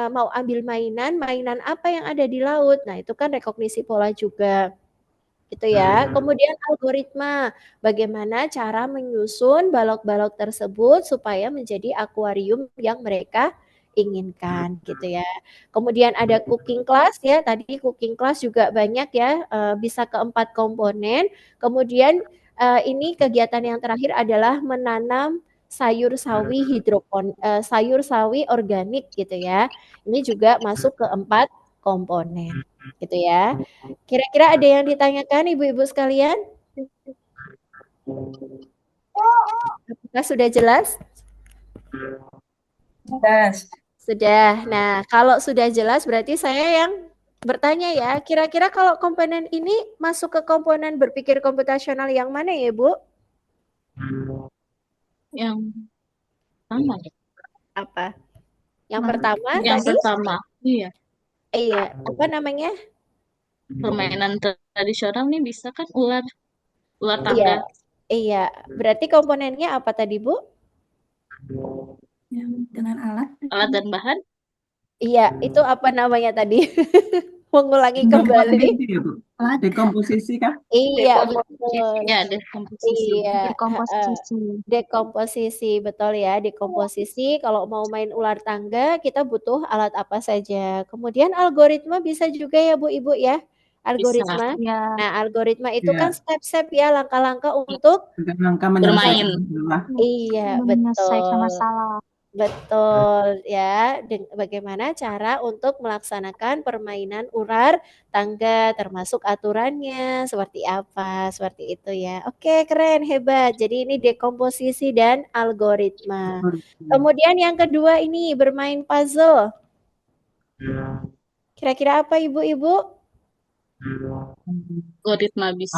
mau ambil mainan apa yang ada di laut. Nah, itu kan rekognisi pola juga. Gitu ya. Kemudian algoritma, bagaimana cara menyusun balok-balok tersebut supaya menjadi akuarium yang mereka inginkan gitu ya. Kemudian ada cooking class ya, tadi cooking class juga banyak ya, bisa keempat komponen. Kemudian ini kegiatan yang terakhir adalah menanam sayur sawi sayur sawi organik gitu ya. Ini juga masuk ke 4 komponen gitu ya. Kira-kira ada yang ditanyakan ibu-ibu sekalian? Apakah sudah jelas? Sudah. Nah, kalau sudah jelas berarti saya yang bertanya ya. Kira-kira kalau komponen ini masuk ke komponen berpikir komputasional yang mana ya, Bu? Yang pertama. Apa? Yang pertama Yang tadi? pertama. Iya. Iya, apa namanya? Permainan tradisional nih bisa kan ular Iya. tangga. Iya. Berarti komponennya apa tadi, Bu? Yang dengan alat. Alat dan bahan. Iya, itu apa namanya tadi? Mengulangi kembali. Dekomposisi kah? Iya, betul. Ya, dekomposisi. Iya, Dekomposisi. dekomposisi betul ya, dekomposisi. Kalau mau main ular tangga, kita butuh alat apa saja. Kemudian algoritma bisa juga ya Bu Ibu ya, algoritma. Ya. Nah, algoritma itu Ya. kan step-step ya, langkah-langkah untuk Langkah Bermain. iya, menyelesaikan betul. masalah. Betul ya, bagaimana cara untuk melaksanakan permainan ular tangga termasuk aturannya seperti apa, seperti itu ya. Oke, keren, hebat. Jadi ini dekomposisi dan algoritma. Kemudian yang kedua ini bermain puzzle. Kira-kira apa ibu-ibu? Algoritma bisa.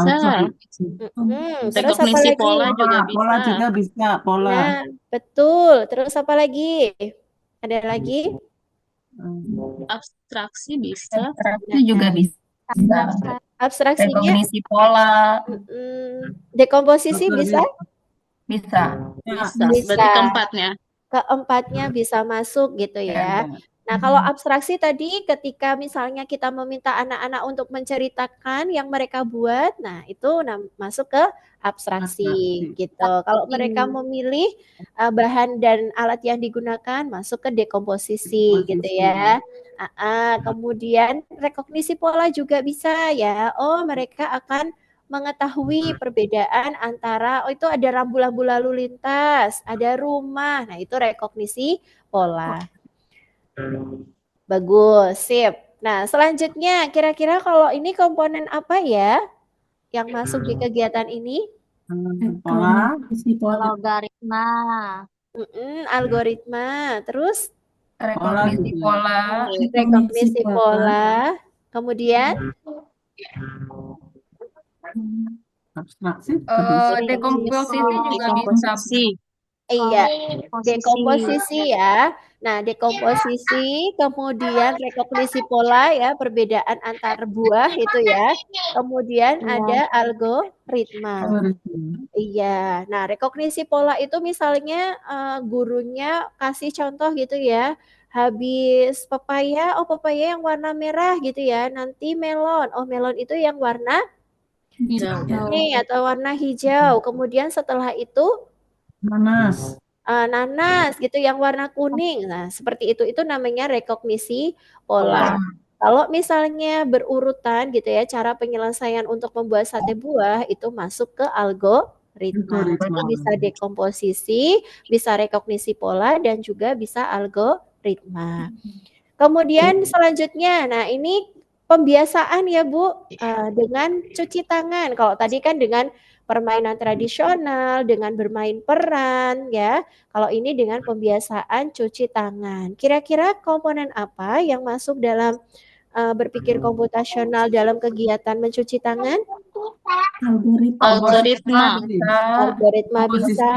Terus apa Rekognisi lagi? pola juga bisa. Pola juga bisa, pola. Nah, betul. Terus apa lagi? Ada lagi? Abstraksi bisa. Abstraksi juga bisa. Abstraksinya? Rekognisi pola. Dekomposisi bisa? Bisa. Bisa. Bisa. Berarti keempatnya. Keempatnya bisa masuk gitu ya. Nah, kalau abstraksi tadi ketika misalnya kita meminta anak-anak untuk menceritakan yang mereka buat, nah itu masuk ke abstraksi gitu. Kalau mereka memilih bahan dan alat yang digunakan, masuk ke dekomposisi gitu ya. Kemudian rekognisi pola juga bisa ya. Oh, mereka akan mengetahui perbedaan antara itu ada rambu-rambu lalu lintas, ada rumah. Nah, itu rekognisi pola. Bagus, sip. Nah, selanjutnya kira-kira kalau ini komponen apa ya yang masuk di kegiatan ini? Pola. Logaritma. Algoritma. Terus? Rekognisi pola. Rekognisi pola. Kemudian? Abstraksi. Dekomposisi juga bisa. Iya, Posisi. dekomposisi ya. Nah, dekomposisi, kemudian rekognisi pola ya, perbedaan antar buah itu ya. Kemudian Iya. ada algoritma. Algoritma. Iya. Nah, rekognisi pola itu misalnya gurunya kasih contoh gitu ya. Habis pepaya, oh pepaya yang warna merah gitu ya. Nanti melon, oh melon itu yang warna Hijau. kuning atau warna hijau. Kemudian setelah itu Nanas. nanas gitu yang warna kuning. Nah, seperti itu namanya rekognisi pola. Kalau misalnya berurutan gitu ya, cara penyelesaian untuk membuat sate buah itu masuk ke algoritma. Jadi bisa dekomposisi, bisa rekognisi pola dan juga bisa algoritma. Kemudian selanjutnya, nah ini pembiasaan ya Bu, dengan cuci tangan. Kalau tadi kan dengan permainan tradisional, dengan bermain peran ya. Kalau ini dengan pembiasaan cuci tangan. Kira-kira komponen apa yang masuk dalam berpikir komputasional dalam kegiatan mencuci tangan? Algoritma. Algoritma Komposisi bisa,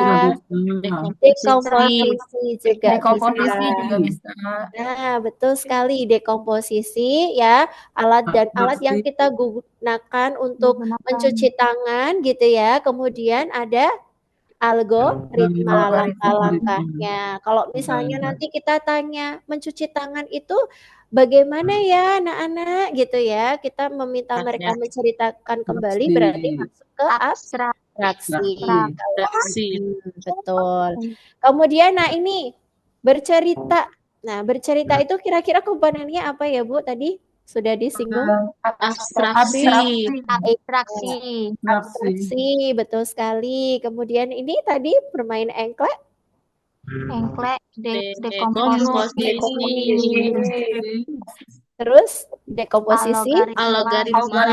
juga bisa. dekomposisi juga Dekomposisi bisa. juga bisa. Nah, betul sekali dekomposisi ya, alat yang kita gunakan untuk mencuci tangan gitu ya. Kemudian ada algoritma langkah-langkahnya. Kalau misalnya nanti kita tanya mencuci tangan itu bagaimana ya anak-anak gitu ya, kita meminta mereka menceritakan kembali berarti masuk ke abstraksi. Betul. Kemudian nah ini bercerita. Nah, bercerita itu kira-kira komponennya apa ya Bu tadi? Sudah disinggung? Abstraksi. Abstraksi, betul sekali. Kemudian ini tadi bermain engklek. Dekomposisi. Terus dekomposisi, algoritma.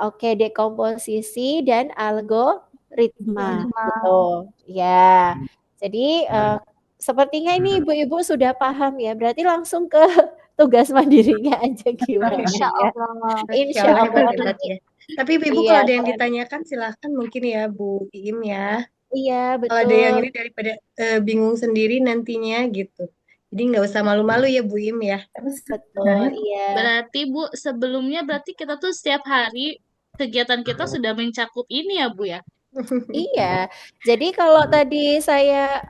Oke, dekomposisi dan algoritma. Betul. Ya. Jadi sepertinya ini ibu-ibu sudah paham ya. Berarti langsung ke tugas mandirinya aja gimana Insya ya. Allah. Insya Allah. Hebat ya. Tapi Ibu Iya, kalau ada yang ditanyakan silahkan mungkin ya Bu Iim ya. Iya, Kalau ada yang betul. ini daripada bingung sendiri nantinya gitu. Jadi nggak usah malu-malu ya Bu Im ya. Betul, iya. Berarti Bu, sebelumnya berarti kita tuh setiap hari kegiatan kita sudah mencakup ini ya Bu ya? Iya. Jadi kalau tadi saya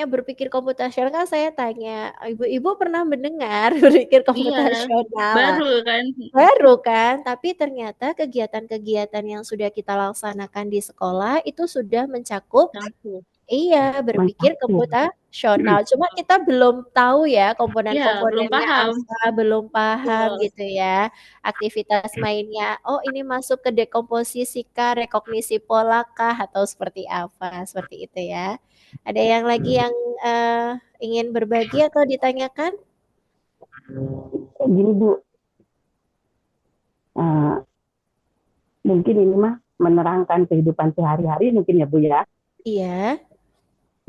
berpikir komputasional kan saya tanya, ibu-ibu pernah mendengar berpikir komputasional? Baru kan? Baru kan, tapi ternyata kegiatan-kegiatan yang sudah kita laksanakan di sekolah itu sudah mencakup iya, berpikir komputasional. Cuma kita belum tahu ya komponen-komponennya apa, belum paham gitu ya. Aktivitas mainnya, oh ini masuk ke dekomposisi kah, rekognisi pola kah, atau seperti apa, seperti itu ya. Ada yang lagi yang ingin berbagi atau ditanyakan? Gini Bu, mungkin ini mah menerangkan kehidupan sehari-hari mungkin ya Bu ya. Iya.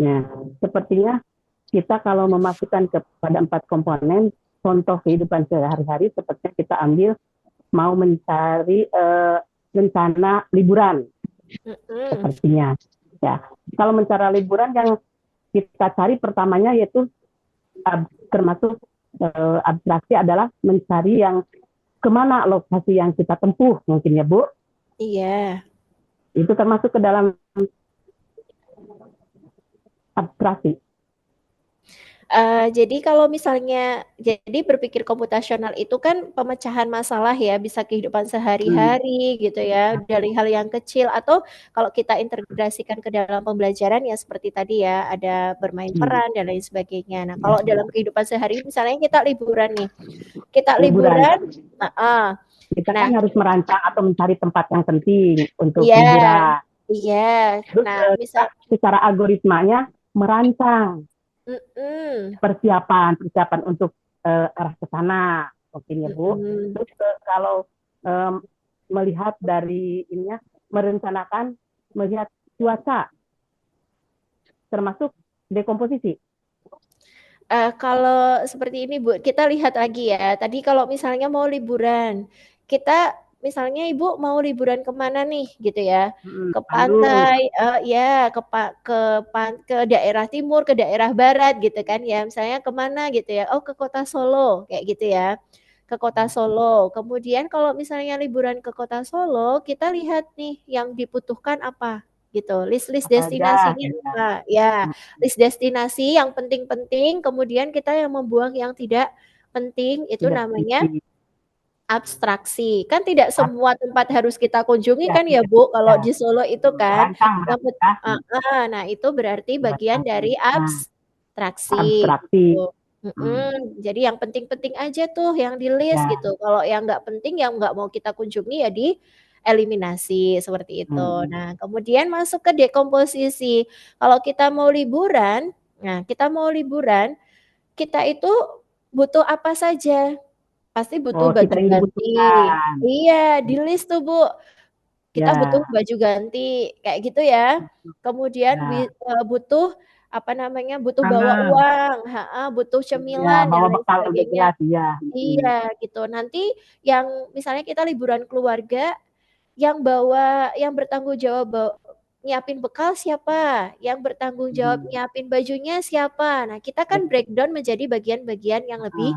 Nah, sepertinya kita kalau memasukkan kepada 4 komponen, contoh kehidupan sehari-hari sepertinya kita ambil mau mencari rencana liburan, sepertinya. Ya, kalau mencari liburan yang kita cari pertamanya yaitu termasuk abstraksi adalah mencari yang kemana lokasi yang kita tempuh mungkin ya Bu. Iya. Itu termasuk ke dalam abstraksi. Jadi kalau misalnya, jadi berpikir komputasional itu kan pemecahan masalah ya, bisa kehidupan sehari-hari gitu ya, dari hal yang kecil atau kalau kita integrasikan ke dalam pembelajaran ya seperti tadi ya, ada bermain peran dan lain sebagainya. Nah kalau dalam kehidupan sehari misalnya kita liburan nih, kita liburan, kita kan harus merancang atau mencari tempat yang penting untuk liburan. Iya. Nah, secara algoritmanya merancang persiapan untuk arah ke sana, mungkin ya Bu. Terus kalau melihat dari ininya, merencanakan melihat cuaca, termasuk dekomposisi. Kalau seperti ini Bu, kita lihat lagi ya. Tadi kalau misalnya mau liburan, kita misalnya Ibu mau liburan kemana nih gitu ya, ke Bandung. pantai, ya ke daerah timur, ke daerah barat gitu kan ya, misalnya kemana gitu ya, oh ke kota Solo kayak gitu ya, ke kota Solo. Kemudian kalau misalnya liburan ke kota Solo, kita lihat nih yang dibutuhkan apa gitu, list-list Apa aja? destinasinya Ya. apa, ya list destinasi yang penting-penting, kemudian kita yang membuang yang tidak penting, itu Tidak namanya penting. abstraksi. Kan tidak semua tempat harus kita kunjungi Ya, kan ya tidak. Bu, kalau Ya. di Solo itu kan. Merancang Yang berarti ya. nah itu berarti bagian dari Nah, abstraksi. abstraksi. Gitu. Jadi yang penting-penting aja tuh yang di list Ya. gitu. Kalau yang nggak penting, yang nggak mau kita kunjungi ya di eliminasi seperti itu. Nah, kemudian masuk ke dekomposisi. Kalau kita mau liburan, kita itu butuh apa saja? Pasti butuh Oh, kita baju yang ganti. dibutuhkan. Iya, di list tuh Bu. Kita Ya. butuh baju ganti, kayak gitu ya. Kemudian Ya. butuh apa namanya? Butuh bawa Makanan. uang, butuh Ya, cemilan dan bawa lain bekal udah sebagainya. jelas ya. Iya, gitu. Nanti yang misalnya kita liburan keluarga, yang bertanggung jawab nyiapin bekal siapa? Yang bertanggung jawab nyiapin bajunya siapa? Nah, kita kan breakdown menjadi bagian-bagian yang lebih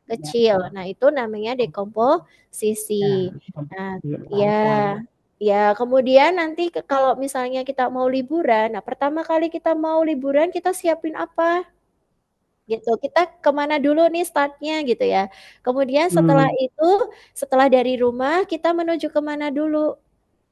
kecil. Nah, itu namanya dekomposisi. Nah, ya, kemudian nanti kalau misalnya kita mau liburan, nah pertama kali kita mau liburan kita siapin apa? Gitu, kita kemana dulu nih startnya gitu ya. Kemudian setelah itu, setelah dari rumah kita menuju kemana dulu?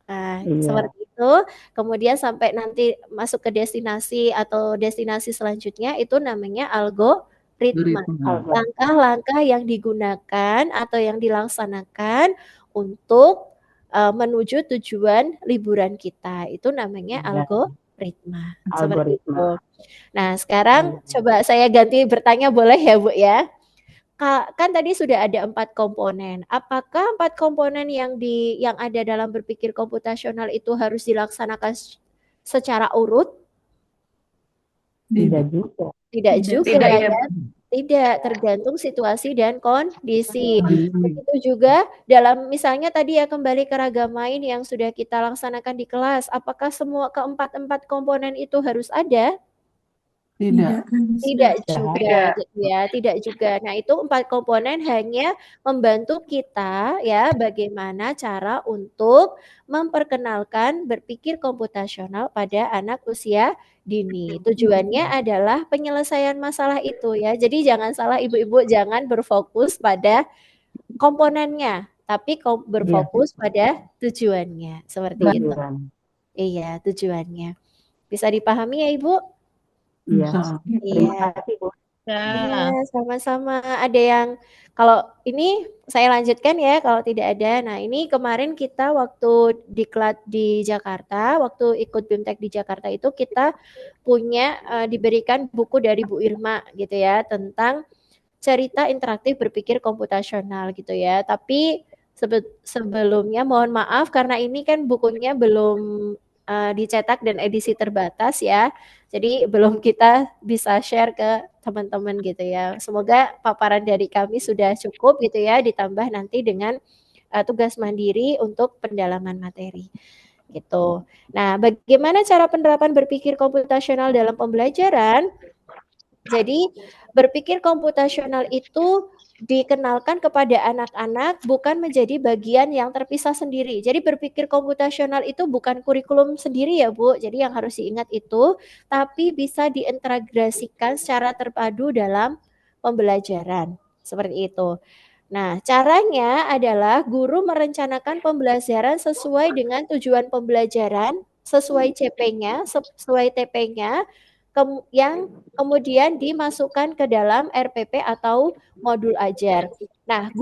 Nah, seperti itu. Kemudian sampai nanti masuk ke destinasi atau destinasi selanjutnya itu namanya algoritma. Langkah-langkah yang digunakan atau yang dilaksanakan untuk menuju tujuan liburan kita. Itu namanya algoritma. Seperti itu. Nah, sekarang coba saya ganti bertanya boleh ya, Bu ya? Kan tadi sudah ada 4 komponen. Apakah 4 komponen yang ada dalam berpikir komputasional itu harus dilaksanakan secara urut? Tidak juga. Tidak juga Tidak ya. Tidak, tergantung situasi dan kondisi. Begitu juga dalam misalnya tadi ya kembali ke raga main yang sudah kita laksanakan di kelas. Apakah semua keempat-empat komponen itu harus ada? Tidak juga gitu ya, tidak juga. Nah, itu 4 komponen hanya membantu kita ya bagaimana cara untuk memperkenalkan berpikir komputasional pada anak usia dini. Tujuannya adalah penyelesaian masalah itu ya. Jadi jangan salah ibu-ibu, jangan berfokus pada komponennya, tapi berfokus pada tujuannya. Seperti itu. Iya, tujuannya. Bisa dipahami ya, Ibu? Iya. Terima kasih, Bu. Iya, sama-sama. Ada yang kalau ini saya lanjutkan ya kalau tidak ada. Nah, ini kemarin kita waktu diklat di Jakarta, waktu ikut BIMTEK di Jakarta itu kita punya diberikan buku dari Bu Irma gitu ya tentang cerita interaktif berpikir komputasional gitu ya. Tapi sebelumnya mohon maaf karena ini kan bukunya belum dicetak dan edisi terbatas ya. Jadi belum kita bisa share ke teman-teman gitu ya. Semoga paparan dari kami sudah cukup gitu ya, ditambah nanti dengan tugas mandiri untuk pendalaman materi gitu. Nah, bagaimana cara penerapan berpikir komputasional dalam pembelajaran? Jadi berpikir komputasional itu dikenalkan kepada anak-anak bukan menjadi bagian yang terpisah sendiri. Jadi berpikir komputasional itu bukan kurikulum sendiri ya Bu. Jadi yang harus diingat itu, tapi bisa diintegrasikan secara terpadu dalam pembelajaran. Seperti itu. Nah, caranya adalah guru merencanakan pembelajaran sesuai dengan tujuan pembelajaran, sesuai CP-nya, sesuai TP-nya, yang kemudian dimasukkan ke dalam RPP atau modul ajar. Nah,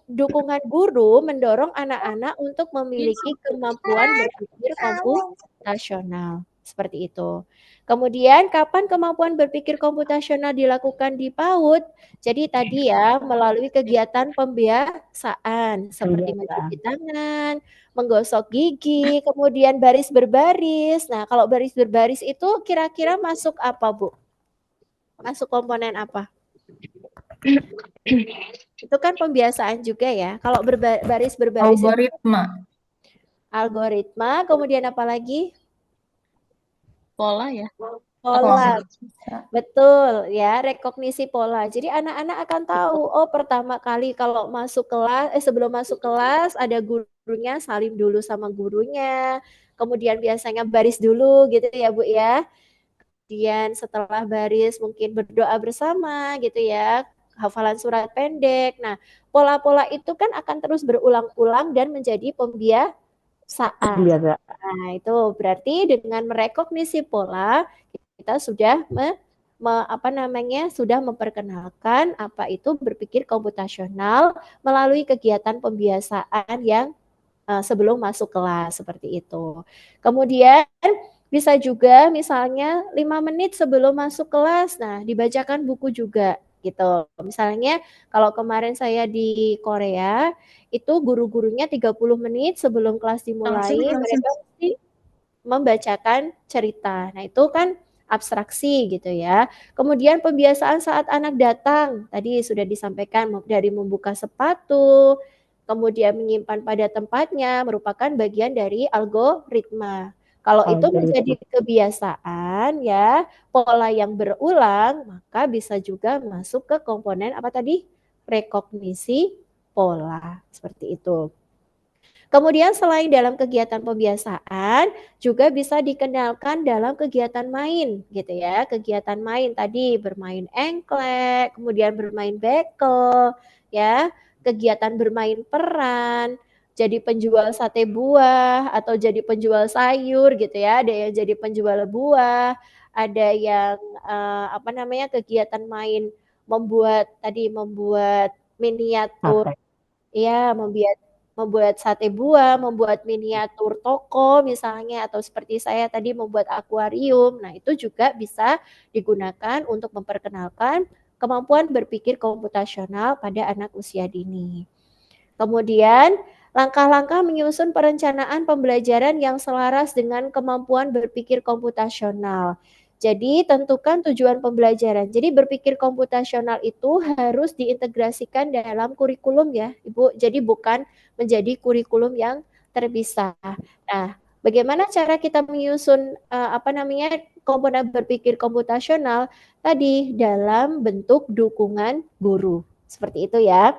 dukungan guru mendorong anak-anak untuk memiliki kemampuan berpikir komputasional. Seperti itu. Kemudian, kapan kemampuan berpikir komputasional dilakukan di PAUD? Jadi tadi ya, melalui kegiatan pembiasaan, seperti mencuci tangan, menggosok gigi, kemudian baris berbaris. Nah, kalau baris berbaris itu kira-kira masuk apa, Bu? Masuk komponen apa? Itu kan pembiasaan juga ya. Kalau berbaris itu algoritma, kemudian apa lagi? Pola ya. Pola. Betul ya, rekognisi pola. Jadi anak-anak akan tahu, oh pertama kali kalau masuk kelas, sebelum masuk kelas ada gurunya, salim dulu sama gurunya. Kemudian biasanya baris dulu gitu ya Bu ya. Kemudian setelah baris mungkin berdoa bersama gitu ya, hafalan surat pendek. Nah, pola-pola itu kan akan terus berulang-ulang dan menjadi pembiasaan. Nah, itu berarti dengan merekognisi pola kita sudah sudah memperkenalkan apa itu berpikir komputasional melalui kegiatan pembiasaan yang sebelum masuk kelas seperti itu. Kemudian bisa juga misalnya 5 menit sebelum masuk kelas, nah dibacakan buku juga gitu. Misalnya kalau kemarin saya di Korea, itu guru-gurunya 30 menit sebelum kelas dimulai, mereka mesti membacakan cerita. Nah itu kan abstraksi gitu ya. Kemudian pembiasaan saat anak datang, tadi sudah disampaikan dari membuka sepatu, kemudian menyimpan pada tempatnya, merupakan bagian dari algoritma. Kalau itu menjadi kebiasaan ya, pola yang berulang, maka bisa juga masuk ke komponen apa tadi? Rekognisi pola, seperti itu. Kemudian selain dalam kegiatan pembiasaan, juga bisa dikenalkan dalam kegiatan main gitu ya. Kegiatan main tadi bermain engklek, kemudian bermain bekel, ya, kegiatan bermain peran, jadi penjual sate buah atau jadi penjual sayur gitu ya. Ada yang jadi penjual buah, ada yang kegiatan main membuat miniatur, ya, membuat sate buah, membuat miniatur toko misalnya, atau seperti saya tadi membuat akuarium. Nah, itu juga bisa digunakan untuk memperkenalkan kemampuan berpikir komputasional pada anak usia dini. Kemudian, langkah-langkah menyusun perencanaan pembelajaran yang selaras dengan kemampuan berpikir komputasional. Jadi, tentukan tujuan pembelajaran. Jadi, berpikir komputasional itu harus diintegrasikan dalam kurikulum ya, Ibu. Jadi, bukan menjadi kurikulum yang terpisah. Nah, bagaimana cara kita menyusun komponen berpikir komputasional tadi dalam bentuk dukungan guru. Seperti itu ya.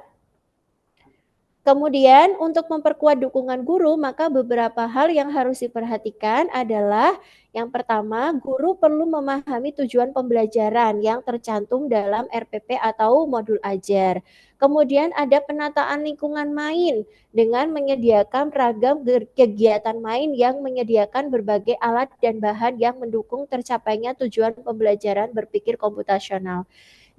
Kemudian untuk memperkuat dukungan guru, maka beberapa hal yang harus diperhatikan adalah yang pertama, guru perlu memahami tujuan pembelajaran yang tercantum dalam RPP atau modul ajar. Kemudian ada penataan lingkungan main dengan menyediakan ragam kegiatan main yang menyediakan berbagai alat dan bahan yang mendukung tercapainya tujuan pembelajaran berpikir komputasional.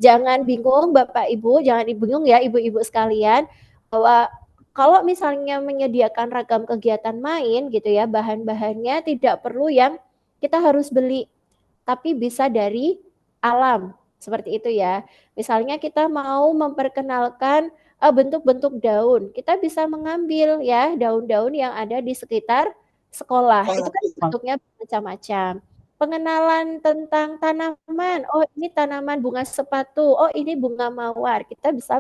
Jangan bingung Bapak Ibu, jangan bingung ya Ibu-ibu sekalian, bahwa kalau misalnya menyediakan ragam kegiatan main gitu ya, bahan-bahannya tidak perlu yang kita harus beli, tapi bisa dari alam, seperti itu ya. Misalnya kita mau memperkenalkan bentuk-bentuk daun, kita bisa mengambil ya daun-daun yang ada di sekitar sekolah, itu kan bentuknya macam-macam. Pengenalan tentang tanaman, oh ini tanaman bunga sepatu, oh ini bunga mawar, kita bisa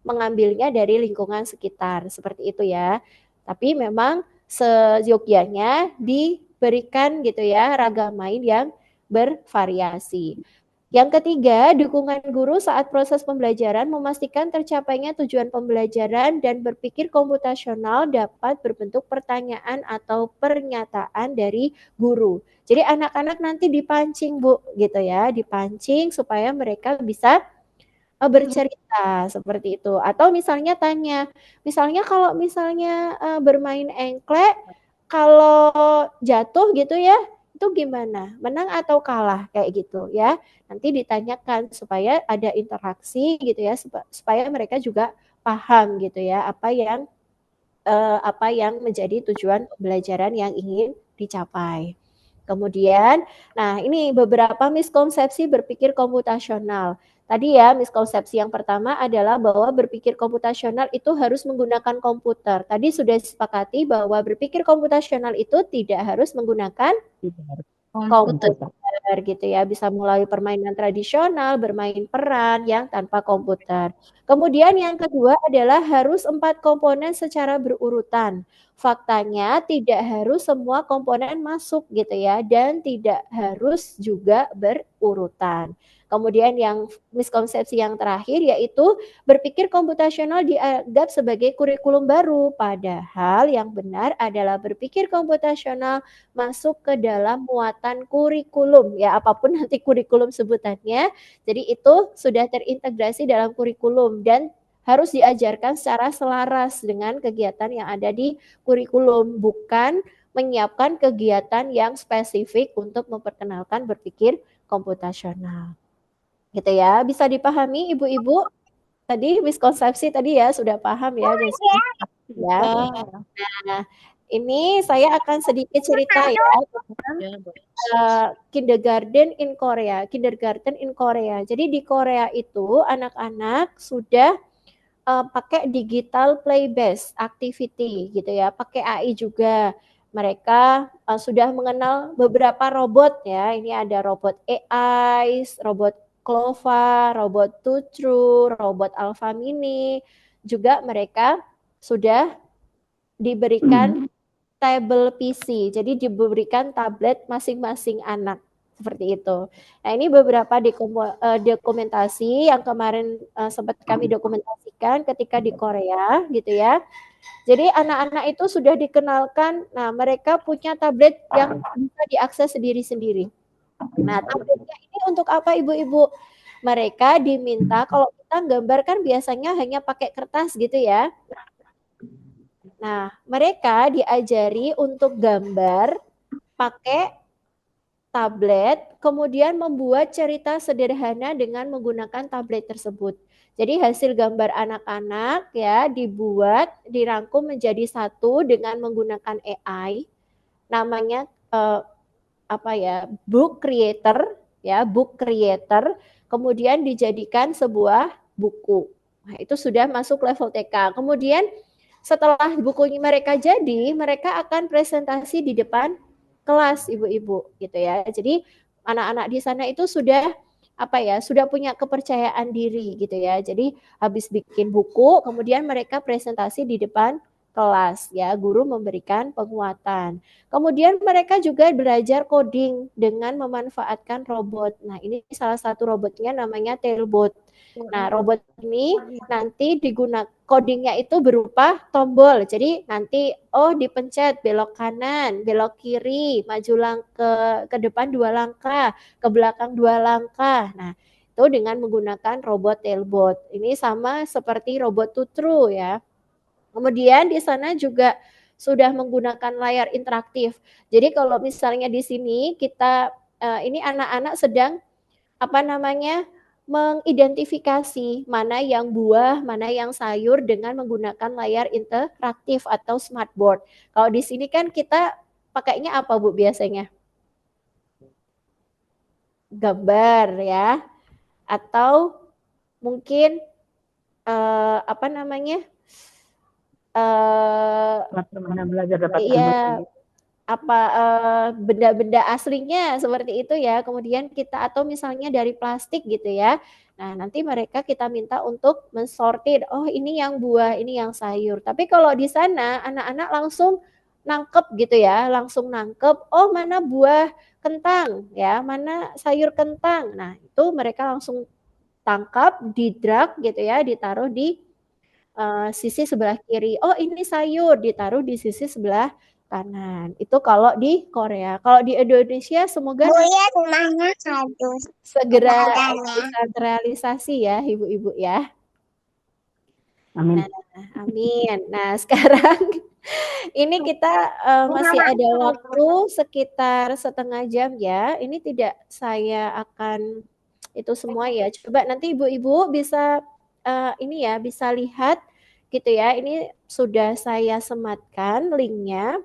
mengambilnya dari lingkungan sekitar, seperti itu ya. Tapi memang seyogyanya diberikan gitu ya ragam main yang bervariasi. Yang ketiga, dukungan guru saat proses pembelajaran memastikan tercapainya tujuan pembelajaran dan berpikir komputasional dapat berbentuk pertanyaan atau pernyataan dari guru. Jadi anak-anak nanti dipancing Bu gitu ya, dipancing supaya mereka bisa bercerita seperti itu. Atau misalnya tanya, misalnya kalau misalnya bermain engklek, kalau jatuh gitu ya, itu gimana? Menang atau kalah kayak gitu ya. Nanti ditanyakan supaya ada interaksi gitu ya, supaya mereka juga paham gitu ya apa yang menjadi tujuan pembelajaran yang ingin dicapai. Kemudian, nah ini beberapa miskonsepsi berpikir komputasional. Tadi ya, miskonsepsi yang pertama adalah bahwa berpikir komputasional itu harus menggunakan komputer. Tadi sudah disepakati bahwa berpikir komputasional itu tidak harus menggunakan Komputer. komputer gitu ya. Bisa mulai permainan tradisional, bermain peran yang tanpa komputer. Kemudian yang kedua adalah harus 4 komponen secara berurutan. Faktanya tidak harus semua komponen masuk gitu ya, dan tidak harus juga berurutan. Kemudian yang miskonsepsi yang terakhir yaitu berpikir komputasional dianggap sebagai kurikulum baru, padahal yang benar adalah berpikir komputasional masuk ke dalam muatan kurikulum ya, apapun nanti kurikulum sebutannya. Jadi itu sudah terintegrasi dalam kurikulum dan harus diajarkan secara selaras dengan kegiatan yang ada di kurikulum, bukan menyiapkan kegiatan yang spesifik untuk memperkenalkan berpikir komputasional. Gitu ya, bisa dipahami ibu-ibu? Tadi miskonsepsi tadi ya sudah paham ya, ya. Nah, ini saya akan sedikit cerita ya tentang kindergarten in Korea. Jadi di Korea itu anak-anak sudah pakai digital play based activity gitu ya, pakai AI juga. Mereka sudah mengenal beberapa robot ya. Ini ada robot AI, robot Clova, robot Tutru, robot Alpha Mini. Juga mereka sudah diberikan tablet PC. Jadi diberikan tablet masing-masing anak seperti itu. Nah, ini beberapa dokumentasi yang kemarin sempat kami dokumentasikan ketika di Korea gitu ya. Jadi anak-anak itu sudah dikenalkan, nah mereka punya tablet yang bisa diakses sendiri-sendiri. Nah, tabletnya ini untuk apa ibu-ibu? Mereka diminta, kalau kita gambar kan biasanya hanya pakai kertas gitu ya. Nah, mereka diajari untuk gambar pakai tablet, kemudian membuat cerita sederhana dengan menggunakan tablet tersebut. Jadi hasil gambar anak-anak ya dibuat, dirangkum menjadi satu dengan menggunakan AI. Namanya book creator ya, book creator, kemudian dijadikan sebuah buku. Nah, itu sudah masuk level TK. Kemudian setelah bukunya mereka jadi, mereka akan presentasi di depan kelas ibu-ibu gitu ya. Jadi anak-anak di sana itu sudah sudah punya kepercayaan diri gitu ya. Jadi habis bikin buku, kemudian mereka presentasi di depan kelas ya, guru memberikan penguatan. Kemudian mereka juga belajar coding dengan memanfaatkan robot. Nah, ini salah satu robotnya namanya Tailbot. Nah, robot ini nanti digunakan codingnya itu berupa tombol. Jadi nanti dipencet belok kanan, belok kiri, maju ke depan 2 langkah, ke belakang 2 langkah. Nah, itu dengan menggunakan robot Tailbot. Ini sama seperti robot Tutru ya. Kemudian di sana juga sudah menggunakan layar interaktif. Jadi kalau misalnya di sini kita ini anak-anak sedang mengidentifikasi mana yang buah, mana yang sayur dengan menggunakan layar interaktif atau smartboard. Kalau di sini kan kita pakainya apa Bu biasanya? Gambar ya, atau mungkin belajar dapat benda-benda aslinya seperti itu ya. Kemudian kita atau misalnya dari plastik gitu ya. Nah, nanti mereka kita minta untuk mensortir, ini yang buah, ini yang sayur. Tapi kalau di sana anak-anak langsung nangkep gitu ya, langsung nangkep, mana buah kentang ya, mana sayur kentang. Nah, itu mereka langsung tangkap, di-drag gitu ya, ditaruh di sisi sebelah kiri. Ini sayur, ditaruh di sisi sebelah kanan. Itu kalau di Korea. Kalau di Indonesia semoga rumahnya segera bisa terrealisasi ya ibu-ibu ya. Amin. Amin. Nah, sekarang ini kita masih ada waktu sekitar setengah jam ya. Ini tidak saya akan itu semua ya. Coba nanti ibu-ibu bisa bisa lihat gitu ya. Ini sudah saya sematkan linknya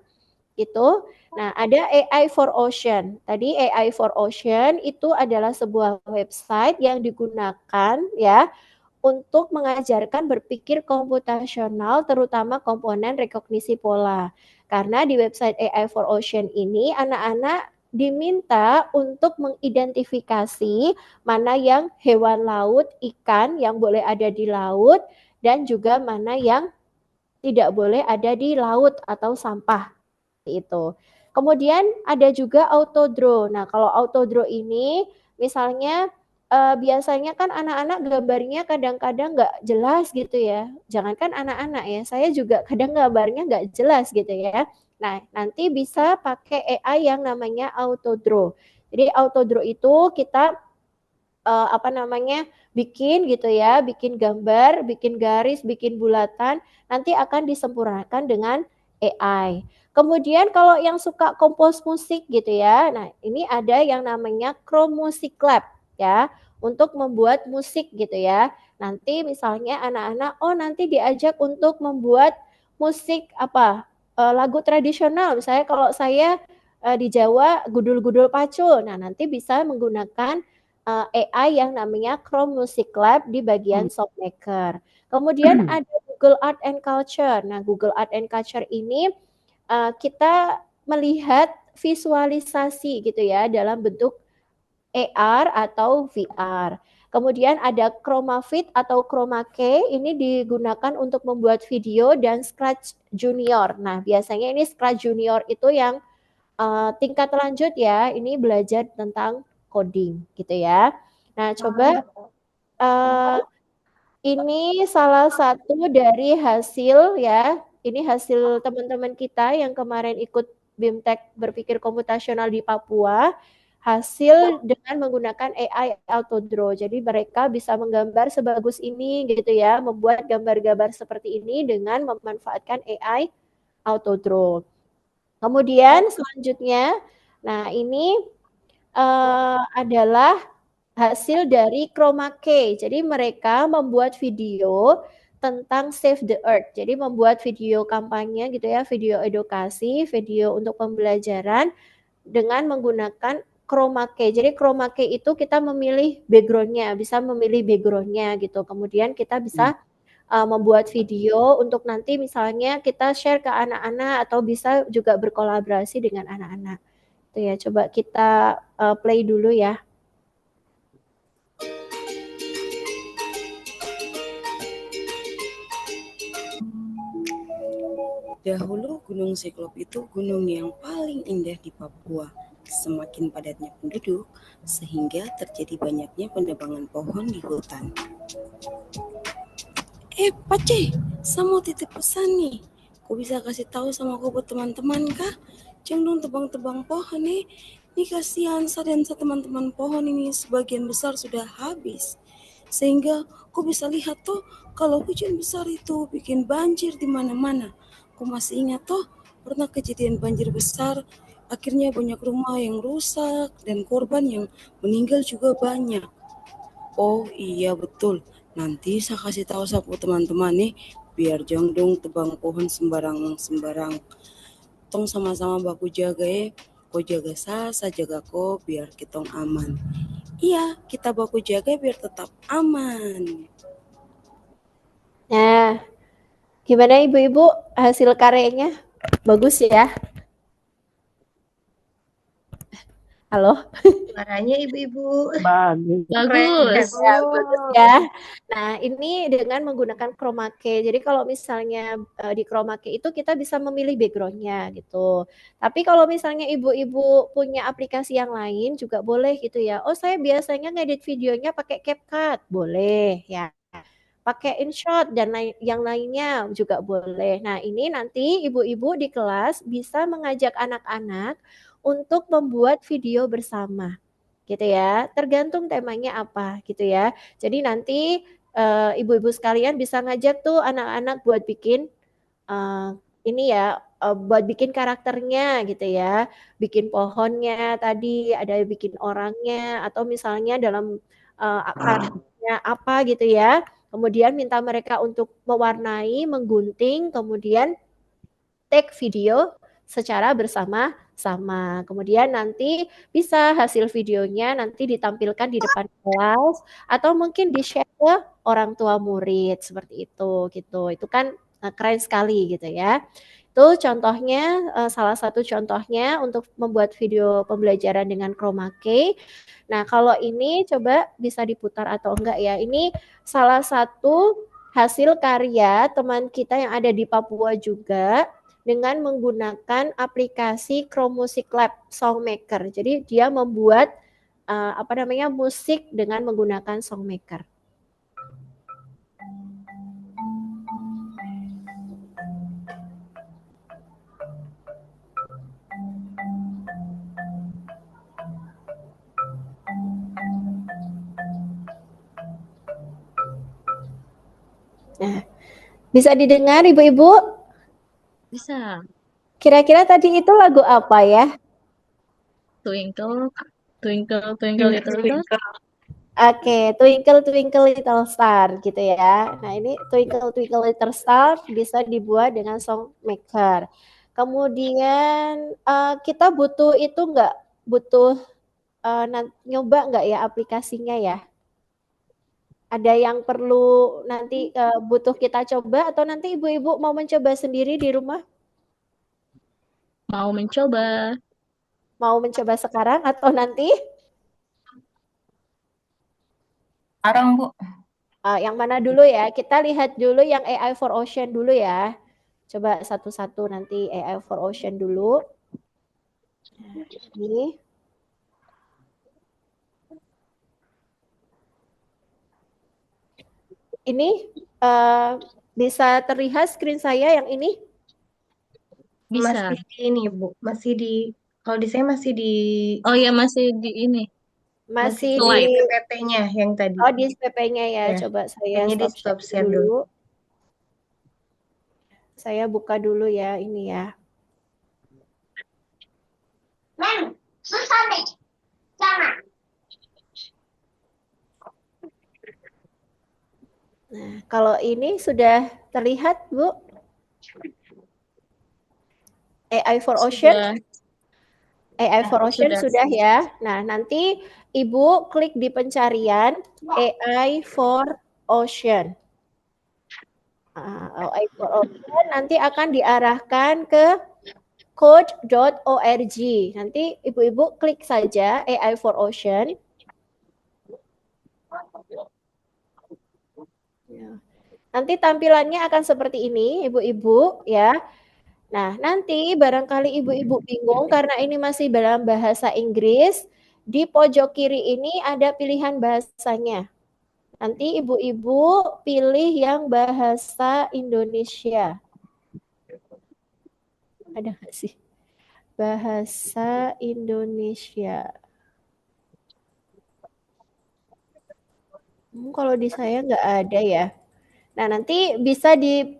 gitu. Nah, ada AI for Ocean. Tadi AI for Ocean itu adalah sebuah website yang digunakan ya untuk mengajarkan berpikir komputasional terutama komponen rekognisi pola. Karena di website AI for Ocean ini anak-anak diminta untuk mengidentifikasi mana yang hewan laut, ikan yang boleh ada di laut, dan juga mana yang tidak boleh ada di laut atau sampah itu. Kemudian ada juga autodraw. Nah, kalau autodraw ini misalnya biasanya kan anak-anak gambarnya kadang-kadang nggak jelas gitu ya. Jangankan anak-anak ya, saya juga kadang gambarnya nggak jelas gitu ya. Nah, nanti bisa pakai AI yang namanya autodraw. Jadi autodraw itu kita bikin gitu ya, bikin gambar, bikin garis, bikin bulatan, nanti akan disempurnakan dengan AI. Kemudian kalau yang suka kompos musik gitu ya, nah ini ada yang namanya Chrome Music Lab ya, untuk membuat musik gitu ya. Nanti misalnya anak-anak, nanti diajak untuk membuat musik lagu tradisional. Misalnya kalau saya di Jawa gudul-gudul pacul, nah nanti bisa menggunakan AI yang namanya Chrome Music Lab di bagian Soundmaker. Kemudian ada Google Art and Culture. Nah, Google Art and Culture ini kita melihat visualisasi gitu ya dalam bentuk AR atau VR. Kemudian ada ChromaFit atau Chroma Key, ini digunakan untuk membuat video, dan Scratch Junior. Nah, biasanya ini Scratch Junior itu yang tingkat lanjut ya, ini belajar tentang coding gitu ya. Nah, coba ini salah satu dari hasil ya. Ini hasil teman-teman kita yang kemarin ikut BIMTEK berpikir komputasional di Papua. Hasil dengan menggunakan AI Autodraw. Jadi mereka bisa menggambar sebagus ini gitu ya, membuat gambar-gambar seperti ini dengan memanfaatkan AI Autodraw. Kemudian selanjutnya, nah ini adalah hasil dari Chroma Key. Jadi mereka membuat video tentang Save the Earth. Jadi membuat video kampanye gitu ya, video edukasi, video untuk pembelajaran dengan menggunakan Chroma Key. Jadi Chroma Key itu kita memilih background-nya, bisa memilih background-nya gitu. Kemudian kita bisa membuat video untuk nanti misalnya kita share ke anak-anak atau bisa juga berkolaborasi dengan anak-anak. Itu ya, coba kita play dulu ya. Dahulu Gunung Cyclop itu gunung yang paling indah di Papua. Semakin padatnya penduduk, sehingga terjadi banyaknya penebangan pohon di hutan. Pace, saya mau titip pesan nih. Kau bisa kasih tahu sama aku buat teman-teman kah? Jangan dong tebang-tebang pohon nih. Ini kasihan saya dan teman-teman pohon ini sebagian besar sudah habis. Sehingga kau bisa lihat tuh kalau hujan besar itu bikin banjir di mana-mana. Kau masih ingat toh pernah kejadian banjir besar, akhirnya banyak rumah yang rusak dan korban yang meninggal juga banyak. Oh iya betul, nanti saya kasih tahu sama teman-teman nih, biar jangan dong tebang pohon sembarang. Tong sama-sama baku jaga ya, kau jaga saya jaga kau biar kita aman. Iya, kita baku jaga biar tetap aman. Nah, gimana ibu-ibu hasil karyanya? Bagus ya? Halo? Suaranya ibu-ibu. Bagus. Ya, bagus ya. Nah, ini dengan menggunakan Chroma Key. Jadi kalau misalnya di Chroma Key itu kita bisa memilih background-nya gitu. Tapi kalau misalnya ibu-ibu punya aplikasi yang lain juga boleh gitu ya. Oh, saya biasanya ngedit videonya pakai CapCut. Boleh ya. Pakai InShot dan yang lainnya juga boleh. Nah, ini nanti ibu-ibu di kelas bisa mengajak anak-anak untuk membuat video bersama gitu ya, tergantung temanya apa gitu ya. Jadi nanti ibu-ibu sekalian bisa ngajak tuh anak-anak buat bikin buat bikin karakternya gitu ya, bikin pohonnya tadi, ada bikin orangnya, atau misalnya dalam karakternya apa gitu ya. Kemudian minta mereka untuk mewarnai, menggunting, kemudian take video secara bersama-sama. Kemudian nanti bisa hasil videonya nanti ditampilkan di depan kelas atau mungkin di-share ke orang tua murid seperti itu gitu. Itu kan keren sekali gitu ya. Tuh contohnya, salah satu contohnya untuk membuat video pembelajaran dengan chroma key. Nah, kalau ini coba bisa diputar atau enggak ya. Ini salah satu hasil karya teman kita yang ada di Papua juga dengan menggunakan aplikasi Chrome Music Lab Songmaker. Jadi dia membuat musik dengan menggunakan Songmaker. Nah, bisa didengar Ibu-ibu? Bisa. Kira-kira tadi itu lagu apa ya? Twinkle, twinkle, twinkle little star. Oke, Twinkle Twinkle Little Star gitu ya. Nah, ini Twinkle Twinkle Little Star bisa dibuat dengan Songmaker. Kemudian kita butuh itu nggak? Butuh nyoba nggak ya aplikasinya ya? Ada yang perlu nanti butuh kita coba atau nanti ibu-ibu mau mencoba sendiri di rumah? Mau mencoba. Mau mencoba sekarang atau nanti? Sekarang, Bu. Yang mana dulu ya? Kita lihat dulu yang AI for Ocean dulu ya. Coba satu-satu nanti AI for Ocean dulu. Nah, ini. Ini bisa terlihat screen saya yang ini? Bisa. Masih di ini, Bu. Masih di, kalau di saya masih di, Oh ya, masih di ini. Masih di di PPT-nya yang tadi. Oh, di PP-nya ya. Ya. Coba saya Kayaknya di stop stop share share dulu. Saya buka dulu ya ini ya. Susah deh. Jangan. Nah, kalau ini sudah terlihat, Bu? AI for Ocean? AI for Ocean sudah ya. Nah, nanti Ibu klik di pencarian AI for Ocean. AI for Ocean nanti akan diarahkan ke code.org. Nanti Ibu-ibu klik saja AI for Ocean. Nanti tampilannya akan seperti ini, Ibu-ibu ya. Nah, nanti barangkali ibu-ibu bingung karena ini masih dalam bahasa Inggris, di pojok kiri ini ada pilihan bahasanya. Nanti ibu-ibu pilih yang bahasa Indonesia. Ada nggak sih? Bahasa Indonesia. Kalau di saya nggak ada ya. Nah, nanti bisa di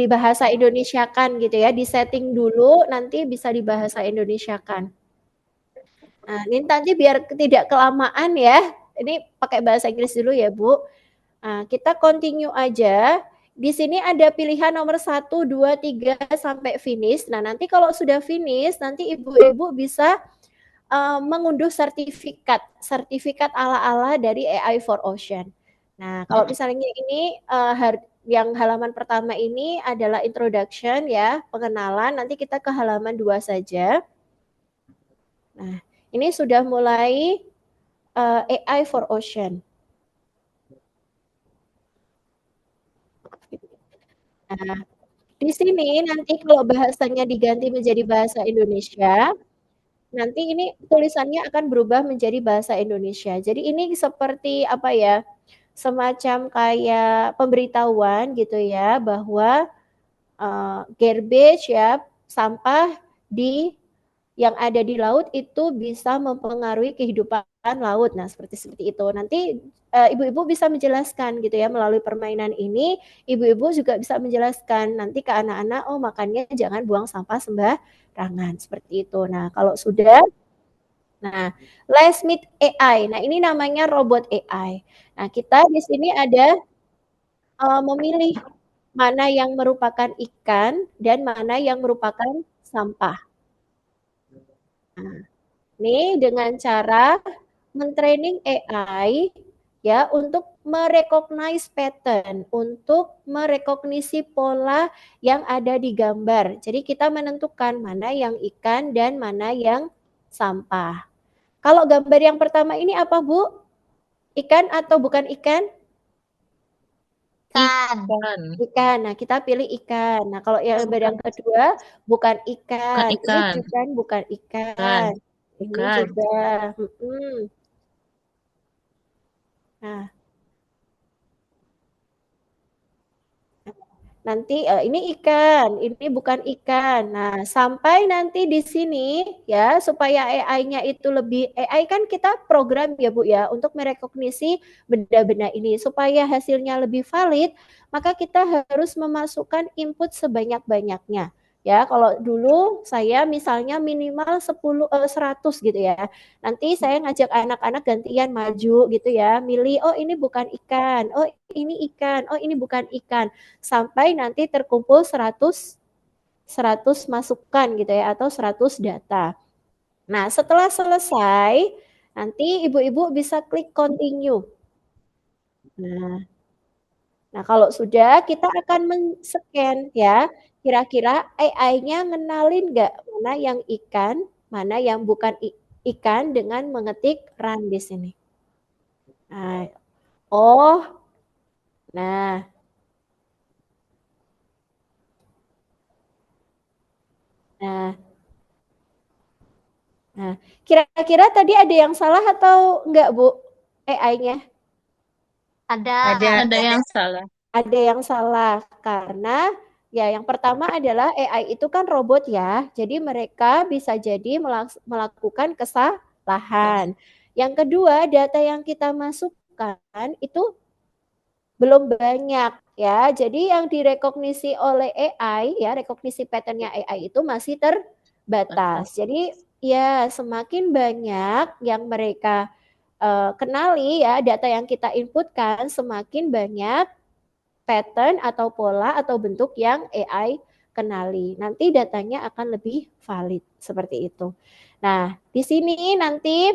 bahasa Indonesiakan gitu ya, di setting dulu nanti bisa di bahasa Indonesiakan. Nah, ini nanti biar tidak kelamaan ya, ini pakai bahasa Inggris dulu ya Bu. Nah, kita continue aja. Di sini ada pilihan nomor 1, 2, 3 sampai finish. Nah, nanti kalau sudah finish, nanti ibu-ibu bisa mengunduh sertifikat ala-ala dari AI for Ocean. Nah, kalau misalnya ini yang halaman pertama ini adalah introduction ya, pengenalan. Nanti kita ke halaman 2 saja. Nah, ini sudah mulai AI for Ocean. Nah, di sini nanti kalau bahasanya diganti menjadi bahasa Indonesia, nanti ini tulisannya akan berubah menjadi bahasa Indonesia. Jadi ini seperti apa ya? Semacam kayak pemberitahuan gitu ya bahwa garbage ya, sampah yang ada di laut itu bisa mempengaruhi kehidupan laut. Nah, seperti itu. Nanti ibu-ibu bisa menjelaskan gitu ya melalui permainan ini, ibu-ibu juga bisa menjelaskan nanti ke anak-anak, oh makanya jangan buang sampah sembarangan seperti itu. Nah, kalau sudah Let's Meet AI. Nah, ini namanya robot AI. Nah, kita di sini ada memilih mana yang merupakan ikan dan mana yang merupakan sampah. Nah, ini dengan cara mentraining AI ya untuk merecognize pattern, untuk merekognisi pola yang ada di gambar. Jadi kita menentukan mana yang ikan dan mana yang sampah. Kalau gambar yang pertama ini apa, Bu? Ikan atau bukan ikan? Ikan. Ikan. Nah, kita pilih ikan. Nah, kalau yang gambar yang kedua bukan ikan. Bukan ikan. Ini juga bukan ikan. Ini Bukan. juga. Nah, nanti ini ikan, ini bukan ikan. Nah, sampai nanti di sini ya, supaya AI-nya itu lebih, AI kan kita program ya Bu ya, untuk merekognisi benda-benda ini. Supaya hasilnya lebih valid, maka kita harus memasukkan input sebanyak-banyaknya. Ya, kalau dulu saya misalnya minimal 100 gitu ya. Nanti saya ngajak anak-anak gantian maju gitu ya, milih, oh ini bukan ikan, oh ini ikan, oh ini bukan ikan. Sampai nanti terkumpul 100 masukan gitu ya, atau 100 data. Nah, setelah selesai, nanti ibu-ibu bisa klik continue. Nah, kalau sudah, kita akan men-scan ya, kira-kira AI-nya ngenalin nggak mana yang ikan, mana yang bukan ikan dengan mengetik run di sini. Nah, nah. Nah, kira-kira tadi ada yang salah atau enggak, Bu? AI-nya? Ada yang salah. Ada yang salah karena ya yang pertama adalah AI itu kan robot ya. Jadi mereka bisa jadi melakukan kesalahan. Yang kedua, data yang kita masukkan itu belum banyak ya. Jadi yang direkognisi oleh AI ya, rekognisi patternnya AI itu masih terbatas. Jadi ya semakin banyak yang mereka kenali ya, data yang kita inputkan, semakin banyak pattern atau pola atau bentuk yang AI kenali. Nanti datanya akan lebih valid seperti itu. Nah, di sini nanti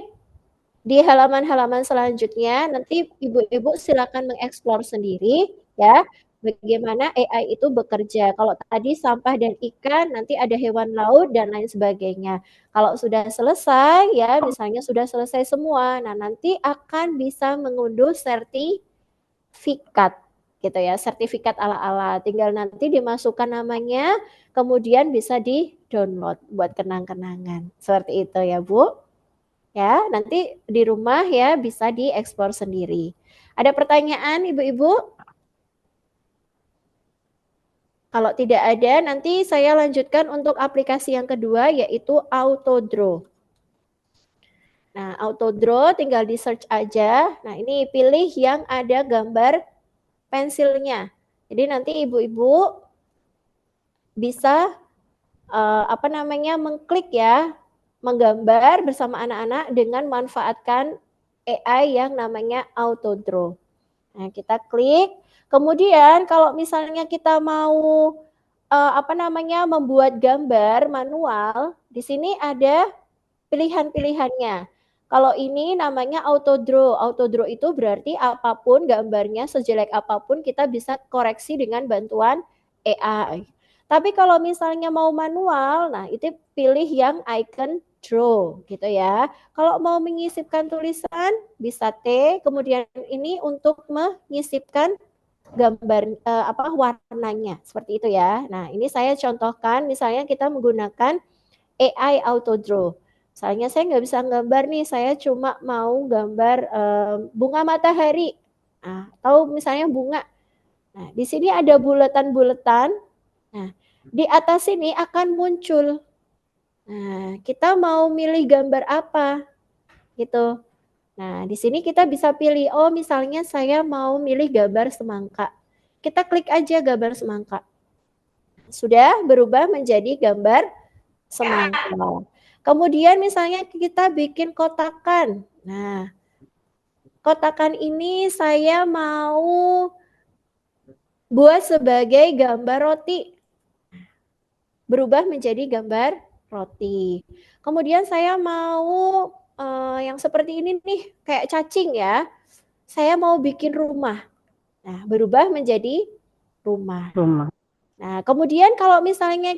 di halaman-halaman selanjutnya nanti ibu-ibu silakan mengeksplor sendiri ya, bagaimana AI itu bekerja. Kalau tadi sampah dan ikan, nanti ada hewan laut dan lain sebagainya. Kalau sudah selesai ya, misalnya sudah selesai semua, nah nanti akan bisa mengunduh sertifikat gitu ya, sertifikat ala-ala. Tinggal nanti dimasukkan namanya, kemudian bisa di-download buat kenang-kenangan. Seperti itu ya, Bu. Ya, nanti di rumah ya bisa dieksplor sendiri. Ada pertanyaan Ibu-ibu? Kalau tidak ada, nanti saya lanjutkan untuk aplikasi yang kedua yaitu Autodraw. Nah, Autodraw tinggal di search aja. Nah, ini pilih yang ada gambar pensilnya. Jadi nanti ibu-ibu bisa mengklik ya, menggambar bersama anak-anak dengan manfaatkan AI yang namanya Autodraw. Nah, kita klik. Kemudian kalau misalnya kita mau membuat gambar manual, di sini ada pilihan-pilihannya. Kalau ini namanya Autodraw. Autodraw itu berarti apapun gambarnya, sejelek apapun kita bisa koreksi dengan bantuan AI. Tapi kalau misalnya mau manual, nah itu pilih yang icon draw gitu ya. Kalau mau menyisipkan tulisan bisa T, kemudian ini untuk menyisipkan gambar warnanya seperti itu ya. Nah, ini saya contohkan misalnya kita menggunakan AI Autodraw. Misalnya saya nggak bisa gambar nih, saya cuma mau gambar bunga matahari. Nah, atau misalnya bunga. Nah, di sini ada buletan-buletan. Nah, di atas sini akan muncul. Nah, kita mau milih gambar apa? Gitu. Nah, di sini kita bisa pilih, oh misalnya saya mau milih gambar semangka. Kita klik aja gambar semangka. Sudah berubah menjadi gambar semangka. Kemudian misalnya kita bikin kotakan. Nah, kotakan ini saya mau buat sebagai gambar roti. Berubah menjadi gambar roti. Kemudian saya mau yang seperti ini nih, kayak cacing ya. saya mau bikin rumah. Nah, berubah menjadi rumah. Rumah. Nah, kemudian kalau misalnya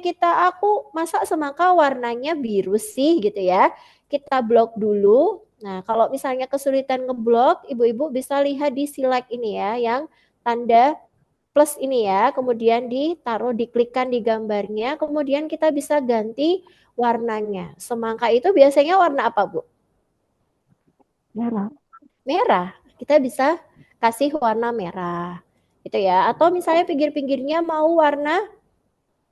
aku masak semangka warnanya biru sih gitu ya. Kita blok dulu. Nah, kalau misalnya kesulitan ngeblok, ibu-ibu bisa lihat di select ini ya, yang tanda plus ini ya. Kemudian diklikkan di gambarnya, kemudian kita bisa ganti warnanya. Semangka itu biasanya warna apa, Bu? Merah. Merah. Kita bisa kasih warna merah. Gitu ya. Atau misalnya pinggir-pinggirnya mau warna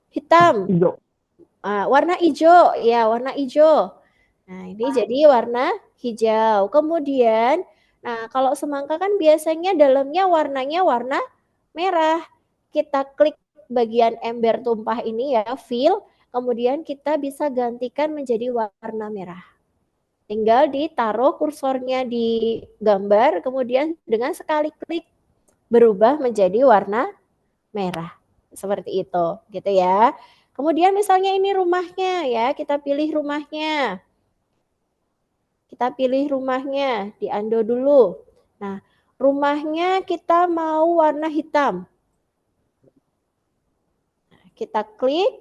hitam. Hijau. Warna hijau, ya warna hijau. Nah, ini jadi warna hijau. Kemudian, nah kalau semangka kan biasanya dalamnya warnanya warna merah. Kita klik bagian ember tumpah ini ya, fill. Kemudian kita bisa gantikan menjadi warna merah. Tinggal ditaruh kursornya di gambar, kemudian dengan sekali klik berubah menjadi warna merah. Seperti itu, gitu ya. Kemudian misalnya ini rumahnya ya, kita pilih rumahnya. Kita pilih rumahnya, di undo dulu. Nah, rumahnya kita mau warna hitam. Nah, kita klik,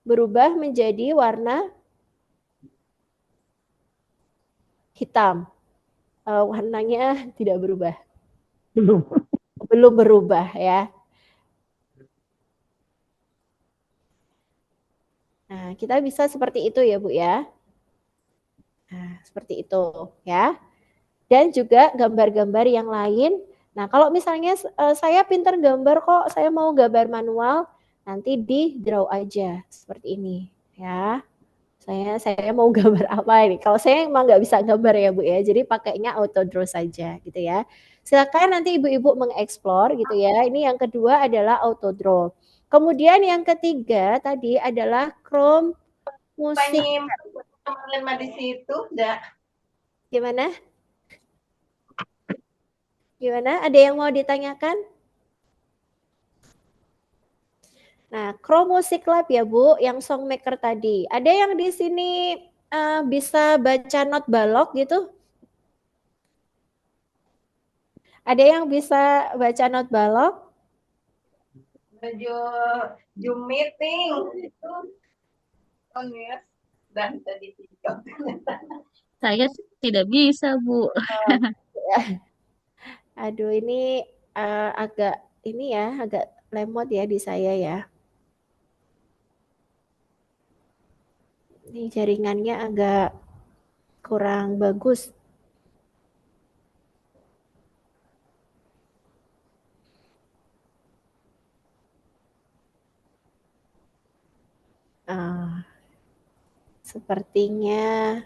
berubah menjadi warna hitam. Warnanya tidak berubah. Belum berubah ya. Nah, kita bisa seperti itu ya, Bu ya. Nah, seperti itu ya. Dan juga gambar-gambar yang lain. Nah, kalau misalnya saya pinter gambar kok, saya mau gambar manual, nanti di draw aja seperti ini ya. Saya mau gambar apa ini? Kalau saya emang nggak bisa gambar ya, Bu ya. Jadi pakainya auto draw saja gitu ya. Silakan nanti ibu-ibu mengeksplor gitu ya. Ini yang kedua adalah auto draw. Kemudian yang ketiga tadi adalah Chrome musik. Teman di situ, enggak? Gimana? Gimana? Ada yang mau ditanyakan? Nah, Chrome Music Lab ya Bu, yang Songmaker tadi. Ada yang di sini bisa baca not balok gitu? Ada yang bisa baca not balok? Zoom meeting itu yes. Dan tadi TikTok. Saya tidak bisa, Bu. Aduh, ini agak lemot ya di saya ya. Ini jaringannya agak kurang bagus. Sepertinya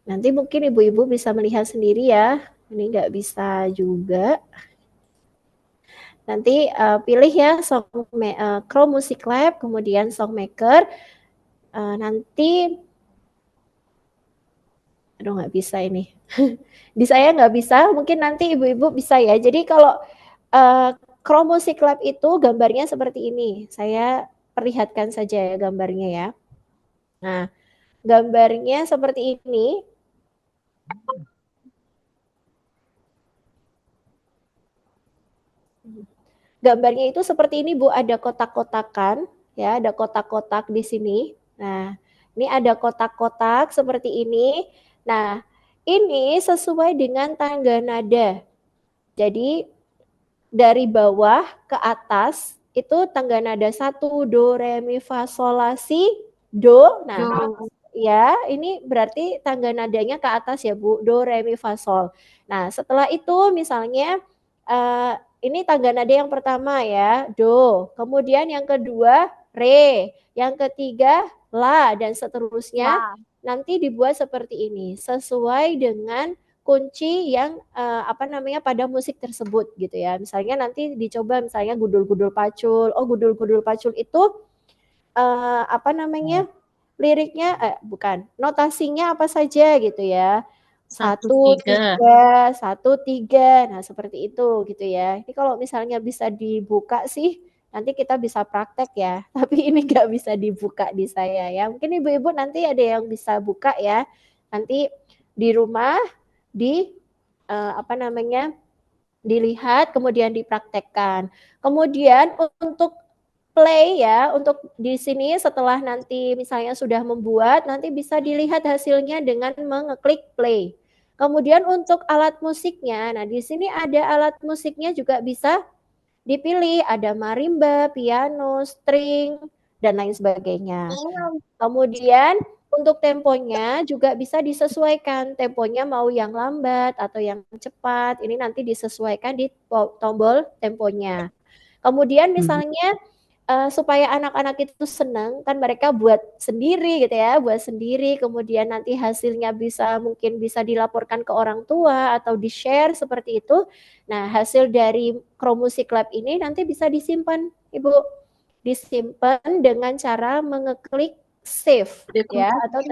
nanti mungkin ibu-ibu bisa melihat sendiri ya. Ini nggak bisa juga. Nanti pilih ya Chrome Music Lab, kemudian Songmaker. Nanti, aduh nggak bisa ini. Di saya nggak bisa, mungkin nanti ibu-ibu bisa ya. Jadi kalau Chrome Music Lab itu gambarnya seperti ini. Saya perlihatkan saja ya gambarnya ya. Nah, gambarnya seperti ini. Gambarnya itu seperti ini Bu, ada kotak-kotakan ya, ada kotak-kotak di sini. Nah, ini ada kotak-kotak seperti ini. Nah, ini sesuai dengan tangga nada. Jadi dari bawah ke atas itu tangga nada 1, do, re, mi, fa, sol, la, si, do. Nah, ya ini berarti tangga nadanya ke atas ya Bu, do, re, mi, fa, sol. Nah, setelah itu misalnya ini tangga nada yang pertama ya, do. Kemudian yang kedua, re. Yang ketiga, la. Dan seterusnya nanti dibuat seperti ini. Sesuai dengan kunci yang pada musik tersebut gitu ya. Misalnya nanti dicoba misalnya gudul-gudul pacul. Oh, gudul-gudul pacul itu liriknya notasinya apa saja gitu ya. 1, 3, 1, 3. Nah, seperti itu gitu ya. Ini kalau misalnya bisa dibuka sih nanti kita bisa praktek ya. Tapi ini nggak bisa dibuka di saya ya. Mungkin ibu-ibu nanti ada yang bisa buka ya. Nanti di rumah dilihat kemudian dipraktekkan. Kemudian untuk play ya, untuk di sini setelah nanti misalnya sudah membuat, nanti bisa dilihat hasilnya dengan mengeklik play. Kemudian untuk alat musiknya, nah di sini ada alat musiknya juga bisa dipilih, ada marimba, piano, string, dan lain sebagainya. Kemudian untuk temponya juga bisa disesuaikan, temponya mau yang lambat atau yang cepat, ini nanti disesuaikan di tombol temponya. Kemudian misalnya supaya anak-anak itu senang, kan mereka buat sendiri gitu ya, buat sendiri, kemudian nanti hasilnya mungkin bisa dilaporkan ke orang tua atau di-share seperti itu. Nah, hasil dari Chrome Music Lab ini nanti bisa disimpan, Ibu. Disimpan dengan cara mengeklik save ya, atau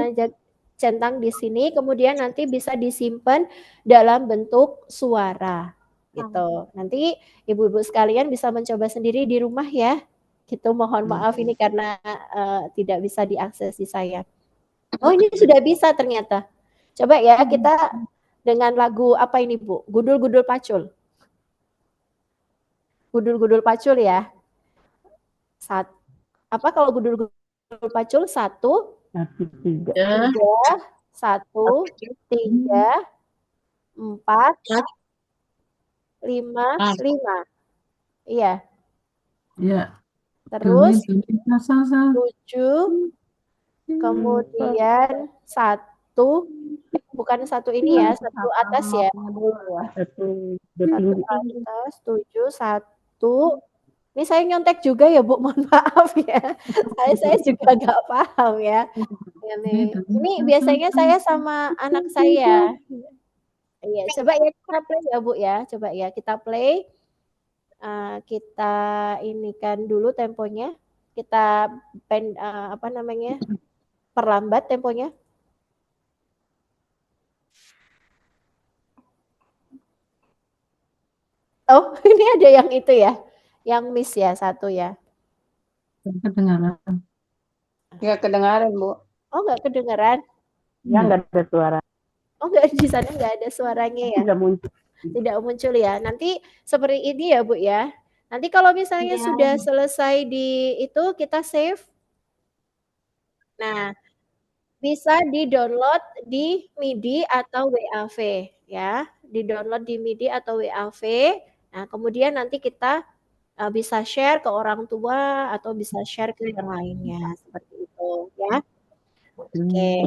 centang di sini, kemudian nanti bisa disimpan dalam bentuk suara gitu. Nanti ibu-ibu sekalian bisa mencoba sendiri di rumah ya. Gitu, mohon maaf ini karena tidak bisa diakses di saya. Oh, ini sudah bisa ternyata. Coba ya kita dengan lagu apa ini, Bu? Gudul-gudul pacul. Gudul-gudul pacul ya. Apa kalau gudul-gudul pacul? 1, 3, 1, 3, 4, 5, 5. Iya. Ya. Terus 7, kemudian 1, bukan 1 ini ya, 1 atas ya. 1 atas, 7, 1. Ini saya nyontek juga ya, Bu, mohon maaf ya. Saya juga nggak paham ya. Ini biasanya saya sama anak saya. Iya, coba ya kita play ya, Bu ya. Coba ya kita play. Kita inikan dulu temponya, kita perlambat temponya. Oh, ini ada yang itu ya, yang miss ya, 1 ya. Kedengaran. Nggak kedengaran, Bu. Oh, nggak kedengaran? Ya, nggak ada suara. Oh, nggak, di sana nggak ada suaranya ya? Tidak muncul ya. Nanti seperti ini ya, Bu ya. Nanti kalau misalnya sudah selesai di itu, kita save. Nah, bisa di-download di MIDI atau WAV ya. Di-download di MIDI atau WAV. Nah, kemudian nanti kita bisa share ke orang tua atau bisa share ke yang lainnya seperti itu ya. Oke.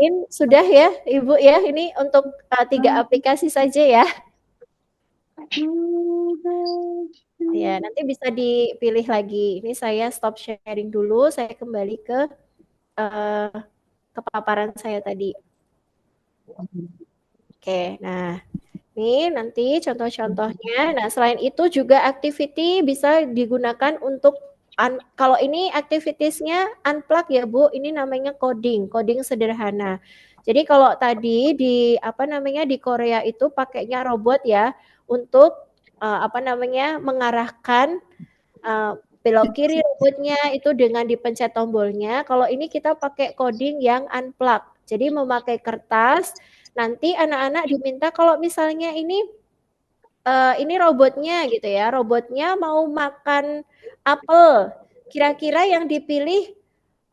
Mungkin sudah ya, Ibu ya. Ini untuk 3 aplikasi saja ya. Ya, nanti bisa dipilih lagi. Ini saya stop sharing dulu, saya kembali ke paparan saya tadi. Oke, nah ini nanti contoh-contohnya. Nah, selain itu juga activity bisa digunakan untuk kalau ini activitiesnya unplug ya, Bu. Ini namanya coding sederhana. Jadi kalau tadi di di Korea itu pakainya robot ya untuk mengarahkan belok kiri robotnya itu dengan dipencet tombolnya. Kalau ini kita pakai coding yang unplug. Jadi memakai kertas. Nanti anak-anak diminta kalau misalnya ini robotnya gitu ya. Robotnya mau makan apel. Kira-kira yang dipilih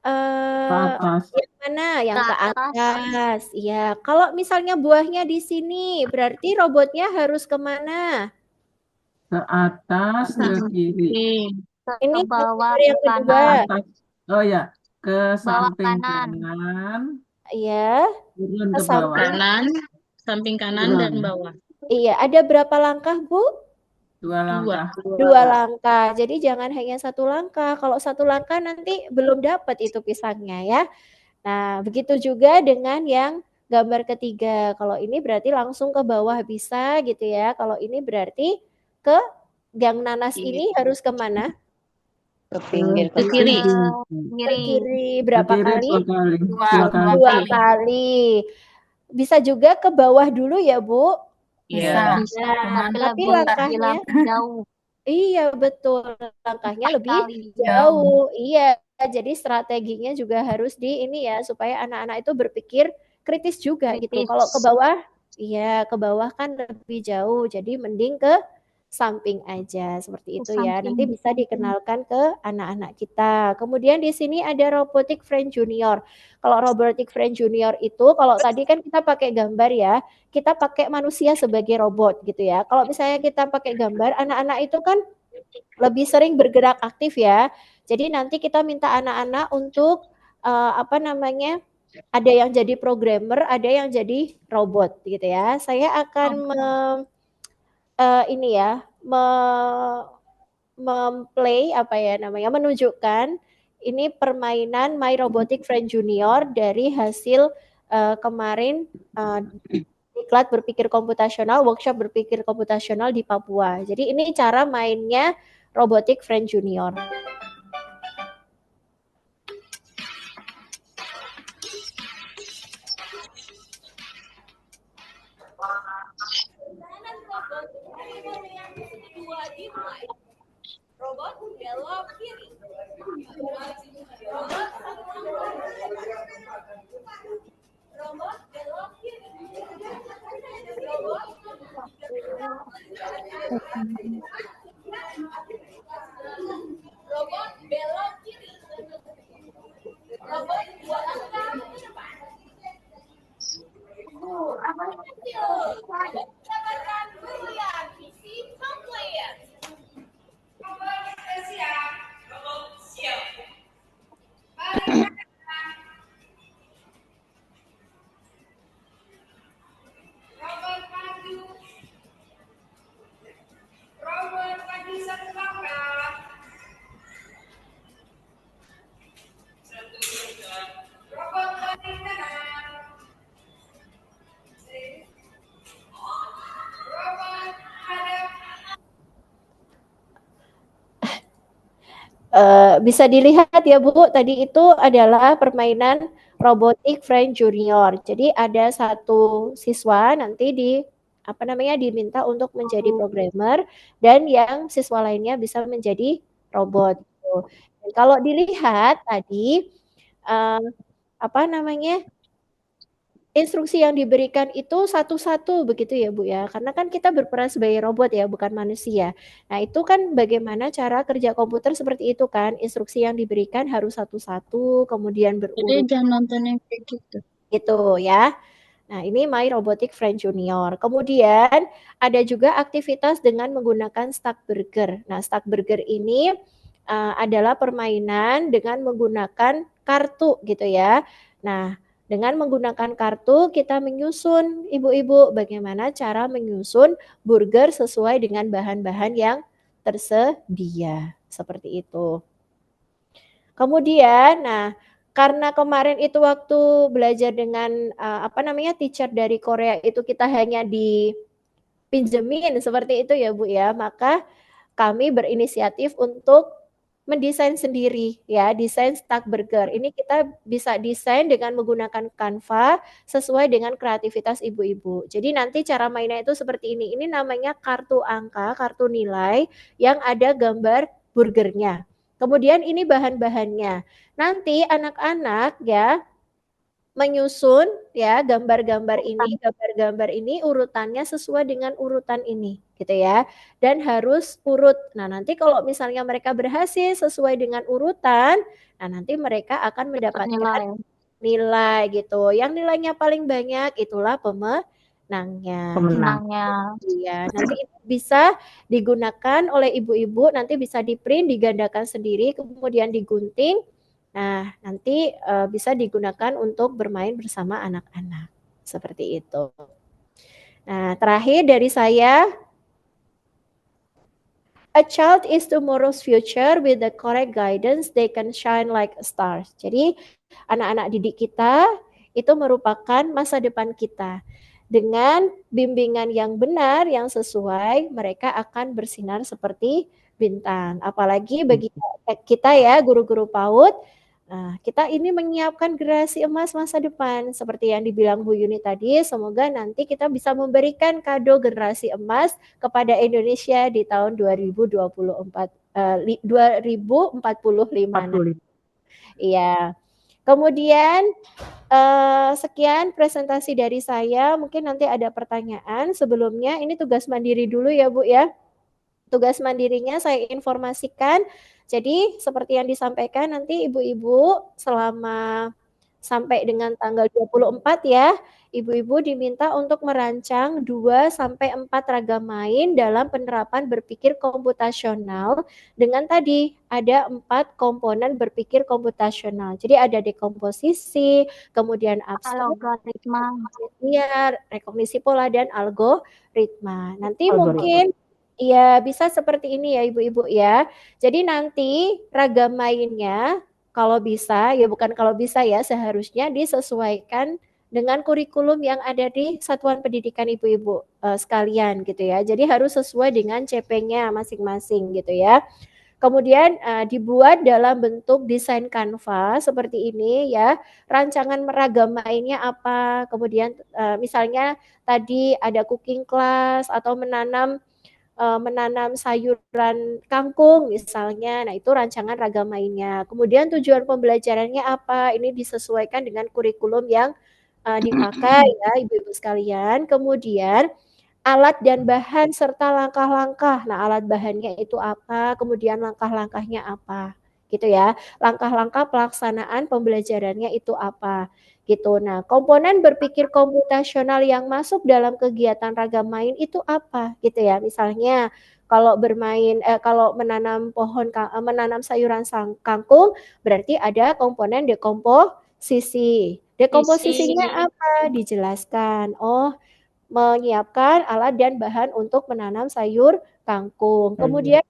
yang mana? Yang ke atas. Ya, kalau misalnya buahnya di sini, berarti robotnya harus kemana? Ke atas, ke kiri. Ini ke bawah, yang kedua. Oh ya, ke samping kanan. Iya. Turun ke ke bawah. Kanan, samping kanan dan bawah. Iya, ada berapa langkah, Bu? 2 langkah. 2 langkah. Jadi jangan hanya 1 langkah. Kalau 1 langkah nanti belum dapat itu pisangnya ya. Nah, begitu juga dengan yang gambar ketiga. Kalau ini berarti langsung ke bawah bisa gitu ya. Kalau ini berarti ke yang nanas ini harus kemana? Ke pinggir, ke kiri. Ke kiri. Berapa kali? 2 kali. Bisa juga ke bawah dulu ya, Bu? Iya. Nah, tapi langkahnya jauh. Iya, betul. Langkahnya lebih jauh. Iya, jadi strateginya juga harus di ini ya supaya anak-anak itu berpikir kritis juga gitu. Kalau ke bawah Iya, ke bawah kan lebih jauh, jadi mending ke samping aja seperti itu ya. Nanti samping. bisa dikenalkan ke anak-anak kita. Kemudian di sini ada robotic friend junior. Kalau robotic friend junior itu kalau tadi kan kita pakai gambar ya, kita pakai manusia sebagai robot gitu ya. Kalau misalnya kita pakai gambar, anak-anak itu kan lebih sering bergerak aktif ya. Jadi nanti kita minta anak-anak untuk apa namanya? Ada yang jadi programmer, ada yang jadi robot gitu ya. Saya akan ini ya, memplay apa ya namanya, menunjukkan ini permainan My Robotic Friend Junior dari hasil kemarin diklat berpikir komputasional, workshop berpikir komputasional di Papua. Jadi ini cara mainnya Robotic Friend Junior. Robot belok kiri. Robot belok kiri. Robot belok kiri. Robot dua langkah ke depan. Dapatkan durian visi komplit. Robot siap. Robot siap. Robot maju. Robot maju satu langkah. Robot balik kanan. Robot hadap. Bisa dilihat ya Bu, tadi itu adalah permainan Robotic Friend Junior. Jadi ada satu siswa nanti diminta untuk menjadi programmer dan yang siswa lainnya bisa menjadi robot. Gitu. Dan kalau dilihat tadi instruksi yang diberikan itu satu-satu begitu ya Bu ya, karena kan kita berperan sebagai robot ya, bukan manusia. Nah itu kan bagaimana cara kerja komputer seperti itu kan, instruksi yang diberikan harus satu-satu, kemudian berurut. Jadi jangan nonton yang kayak gitu. Gitu ya. Nah ini My Robotic Friend Junior. Kemudian ada juga aktivitas dengan menggunakan Stack Burger. Nah Stack Burger ini adalah permainan dengan menggunakan kartu gitu ya. Nah dengan menggunakan kartu kita menyusun ibu-ibu bagaimana cara menyusun burger sesuai dengan bahan-bahan yang tersedia seperti itu. Kemudian, karena kemarin itu waktu belajar dengan teacher dari Korea itu kita hanya dipinjemin seperti itu ya Bu ya, maka kami berinisiatif untuk mendesain sendiri ya, desain Stack Burger. Ini kita bisa desain dengan menggunakan Canva sesuai dengan kreativitas ibu-ibu. Jadi nanti cara mainnya itu seperti ini. Ini namanya kartu angka, kartu nilai yang ada gambar burgernya. Kemudian ini bahan-bahannya. Nanti anak-anak ya menyusun ya gambar-gambar ini urutannya sesuai dengan urutan ini gitu ya, dan harus urut. Nah nanti kalau misalnya mereka berhasil sesuai dengan urutan, nah nanti mereka akan mendapatkan nilai gitu, yang nilainya paling banyak itulah pemenangnya. Iya, nanti itu bisa digunakan oleh ibu-ibu, nanti bisa di print, digandakan sendiri, kemudian digunting. Nah, nanti bisa digunakan untuk bermain bersama anak-anak. Seperti itu. Nah, terakhir dari saya, a child is tomorrow's future with the correct guidance, they can shine like stars. Jadi, anak-anak didik kita itu merupakan masa depan kita. Dengan bimbingan yang benar, yang sesuai, mereka akan bersinar seperti bintang. Apalagi bagi kita ya, guru-guru PAUD, nah, kita ini menyiapkan generasi emas masa depan. Seperti yang dibilang Bu Yuni tadi, semoga nanti kita bisa memberikan kado generasi emas kepada Indonesia di tahun 2045. Iya. Kemudian sekian presentasi dari saya. Mungkin nanti ada pertanyaan. Sebelumnya ini tugas mandiri dulu ya Bu ya. Tugas mandirinya saya informasikan. Jadi seperti yang disampaikan nanti ibu-ibu selama sampai dengan tanggal 24 ya, ibu-ibu diminta untuk merancang 2 sampai 4 ragam main dalam penerapan berpikir komputasional dengan tadi ada 4 komponen berpikir komputasional. Jadi ada dekomposisi, kemudian abstrak, Algoritma. linear, rekognisi pola dan algoritma. Nanti mungkin ya bisa seperti ini ya ibu-ibu ya. Jadi nanti ragam mainnya kalau bisa ya bukan kalau bisa ya seharusnya disesuaikan dengan kurikulum yang ada di satuan pendidikan ibu-ibu sekalian gitu ya. Jadi harus sesuai dengan CP-nya masing-masing gitu ya. Kemudian dibuat dalam bentuk desain Canva seperti ini ya. Rancangan ragam mainnya apa? Kemudian misalnya tadi ada cooking class atau menanam sayuran kangkung misalnya. Nah, itu rancangan ragam mainnya. Kemudian tujuan pembelajarannya apa? Ini disesuaikan dengan kurikulum yang dipakai ya, ibu-ibu sekalian. Kemudian alat dan bahan serta langkah-langkah. Nah, alat bahannya itu apa? Kemudian langkah-langkahnya apa? Gitu ya. Langkah-langkah pelaksanaan pembelajarannya itu apa? Gitu. Nah, komponen berpikir komputasional yang masuk dalam kegiatan ragam main itu apa? Gitu ya. Misalnya kalau bermain kalau menanam menanam sayuran kangkung berarti ada komponen dekomposisi. Dekomposisinya apa? Dijelaskan. Oh, menyiapkan alat dan bahan untuk menanam sayur kangkung. Kemudian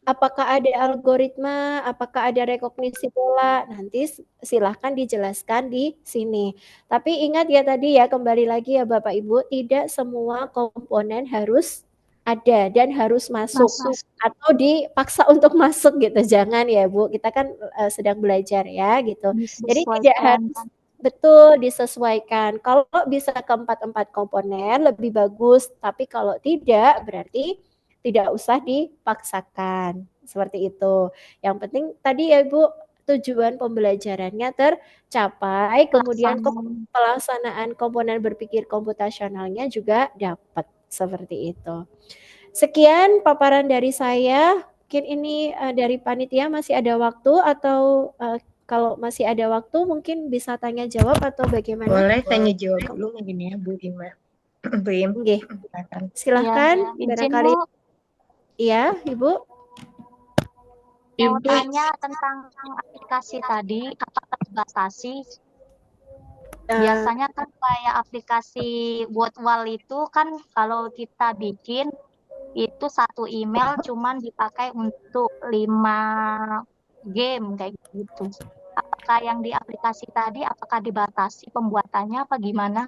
apakah ada algoritma, apakah ada rekognisi pola, nanti silahkan dijelaskan di sini. Tapi ingat ya tadi ya, kembali lagi ya Bapak Ibu, tidak semua komponen harus ada dan harus masuk atau dipaksa untuk masuk gitu. Jangan ya Bu, kita kan sedang belajar ya gitu. Jadi tidak harus betul disesuaikan. Kalau bisa keempat-empat komponen lebih bagus, tapi kalau tidak berarti tidak usah dipaksakan. Seperti itu. Yang penting tadi ya Ibu, tujuan pembelajarannya tercapai, kemudian pelaksanaan komponen berpikir komputasionalnya juga dapat. Seperti itu. Sekian paparan dari saya. Mungkin ini dari panitia masih ada waktu atau kalau masih ada waktu mungkin bisa tanya jawab atau bagaimana? Boleh tanya jawab dulu mungkin ya Bu Ima. Bu Im. Silahkan. Ya, Barangkali. Iya, Ibu. Mau tanya tentang aplikasi tadi, apakah dibatasi? Biasanya kan kayak aplikasi buat wall itu kan kalau kita bikin itu satu email cuman dipakai untuk 5 game kayak gitu. Apakah yang di aplikasi tadi apakah dibatasi pembuatannya apa gimana?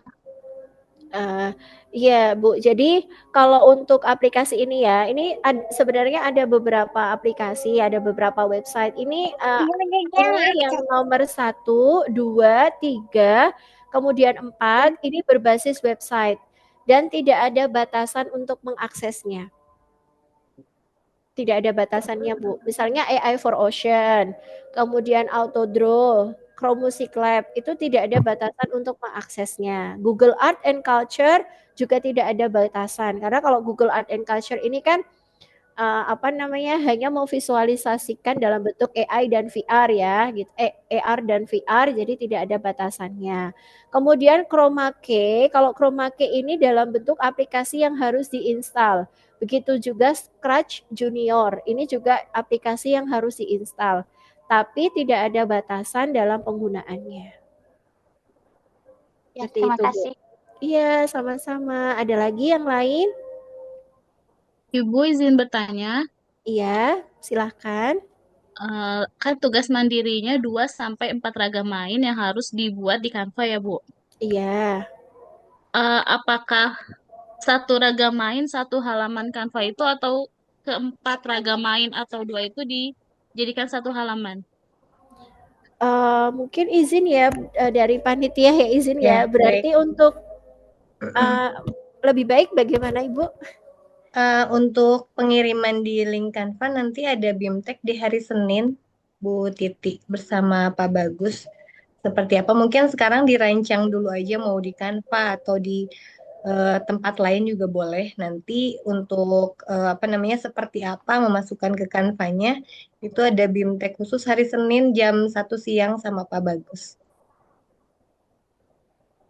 Iya Bu, jadi kalau untuk aplikasi ini ya, ini sebenarnya ada beberapa aplikasi, ada beberapa website. Ini yang nomor 1, 2, 3, kemudian 4, ini berbasis website dan tidak ada batasan untuk mengaksesnya. Tidak ada batasannya Bu. Misalnya AI for Ocean, kemudian Autodraw, Chrome Music Lab itu tidak ada batasan untuk mengaksesnya. Google Art and Culture juga tidak ada batasan karena kalau Google Art and Culture ini kan hanya memvisualisasikan dalam bentuk AI dan VR ya, gitu. AR dan VR jadi tidak ada batasannya. Kemudian Chroma Key, kalau Chroma Key ini dalam bentuk aplikasi yang harus diinstal. Begitu juga Scratch Junior, ini juga aplikasi yang harus diinstal. Tapi tidak ada batasan dalam penggunaannya. Ya, terima kasih. Iya, sama-sama. Ada lagi yang lain? Ibu izin bertanya. Iya, silahkan. Kan tugas mandirinya 2 sampai 4 ragam main yang harus dibuat di Canva ya, Bu? Iya. Apakah satu ragam main, satu halaman Canva itu atau keempat ragam main atau 2 itu dijadikan satu halaman? Mungkin izin ya dari panitia ya izin ya. Berarti untuk lebih baik bagaimana Ibu? Untuk pengiriman di link Canva nanti ada BIMTEK di hari Senin Bu Titi bersama Pak Bagus seperti apa. Mungkin sekarang dirancang dulu aja mau di Canva atau di tempat lain juga boleh. Nanti untuk apa namanya seperti apa memasukkan ke Canva-nya itu ada BIMTEK khusus hari Senin jam 1 siang sama Pak Bagus.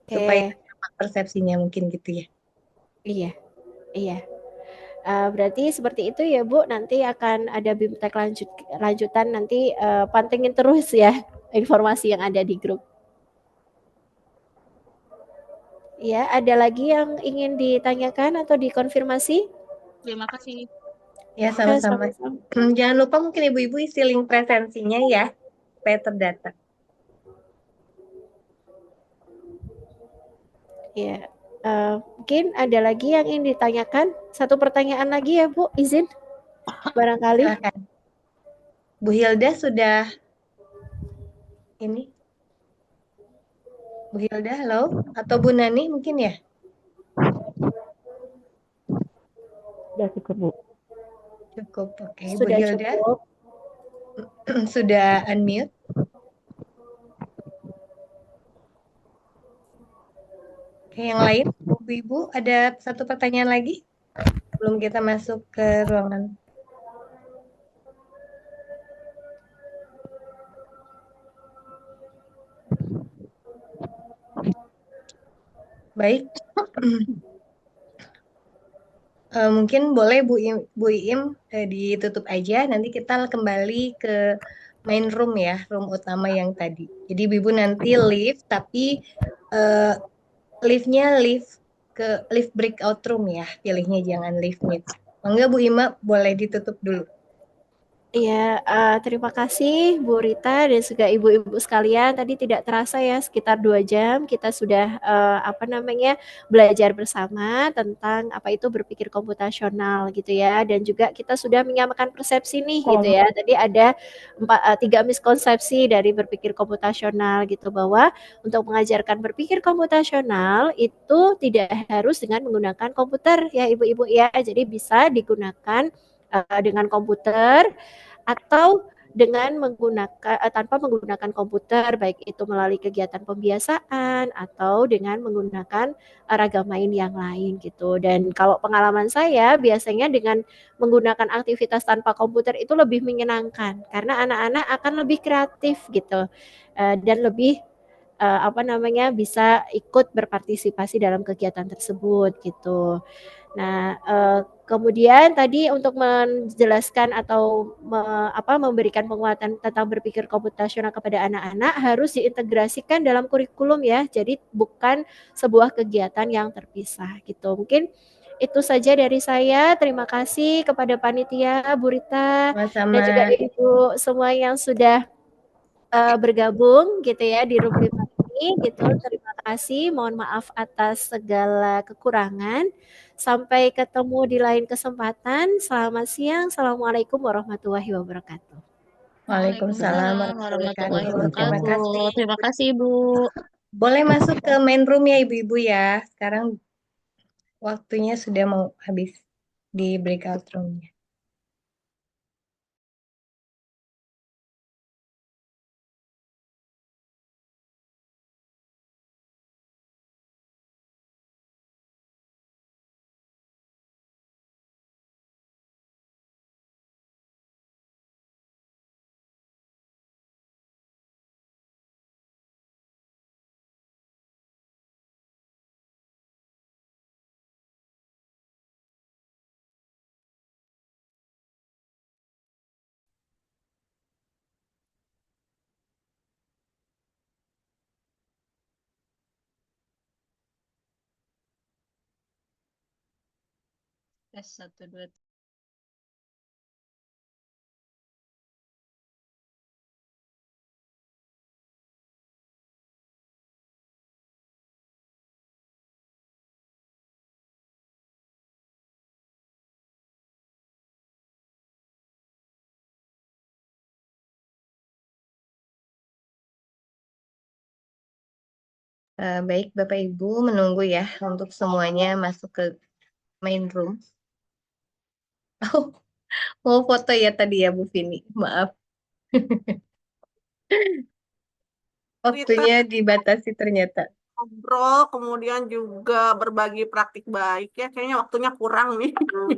Supaya sama persepsinya mungkin gitu ya. Iya, iya. Berarti seperti itu ya Bu, nanti akan ada BIMTEK lanjutan nanti pantengin terus ya informasi yang ada di grup. Ya, ada lagi yang ingin ditanyakan atau dikonfirmasi? Terima kasih. Ya, sama-sama. Jangan lupa mungkin Ibu-Ibu isi link presensinya ya, supaya terdata. Ya, mungkin ada lagi yang ingin ditanyakan. Satu pertanyaan lagi ya Bu, izin barangkali. Silakan. Bu Hilda sudah ini? Bu Hilda, halo? Atau Bu Nani mungkin ya? Sudah cukup, Bu. Cukup, oke. Bu Sudah Hilda cukup. sudah unmute. Oke, yang lain, Ibu-Ibu, ada satu pertanyaan lagi? Belum kita masuk ke ruangan. Baik. Mungkin boleh Bu Iim ditutup aja. Nanti kita kembali ke main room ya, room utama yang tadi. Jadi Ibu nanti live, tapi live-nya live breakout room ya. Pilihnya jangan live meet. Enggak Bu Ima, boleh ditutup dulu. Iya, terima kasih Bu Rita dan juga ibu-ibu sekalian. Tadi tidak terasa ya sekitar 2 jam kita sudah apa namanya belajar bersama tentang apa itu berpikir komputasional gitu ya. Dan juga kita sudah menyamakan persepsi nih gitu ya. Tadi ada 3 miskonsepsi dari berpikir komputasional gitu bahwa untuk mengajarkan berpikir komputasional itu tidak harus dengan menggunakan komputer ya ibu-ibu ya. Jadi bisa digunakan dengan komputer atau dengan menggunakan tanpa menggunakan komputer, baik itu melalui kegiatan pembiasaan atau dengan menggunakan ragam main yang lain gitu. Dan kalau pengalaman saya biasanya dengan menggunakan aktivitas tanpa komputer itu lebih menyenangkan karena anak-anak akan lebih kreatif gitu dan lebih apa namanya bisa ikut berpartisipasi dalam kegiatan tersebut gitu. Nah, kemudian tadi untuk menjelaskan atau memberikan penguatan tentang berpikir komputasional kepada anak-anak harus diintegrasikan dalam kurikulum ya. Jadi bukan sebuah kegiatan yang terpisah gitu. Mungkin itu saja dari saya. Terima kasih kepada panitia Bu Rita Sama-sama. dan juga ibu semua yang sudah bergabung gitu ya di room 5 ini gitu. Terima kasih. Mohon maaf atas segala kekurangan. Sampai ketemu di lain kesempatan. Selamat siang. Assalamualaikum warahmatullahi wabarakatuh. Waalaikumsalam warahmatullahi wabarakatuh. Terima kasih Ibu. Boleh masuk ke main room ya Ibu-Ibu ya. Sekarang waktunya sudah mau habis di breakout room-nya. Tes 1, 2, 3. Baik Bapak Ibu menunggu ya untuk semuanya masuk ke main room. Oh, mau foto ya tadi ya Bu Vini, maaf. Waktunya dibatasi ternyata. Ngobrol, kemudian juga berbagi praktik baik ya. Kayaknya waktunya kurang nih.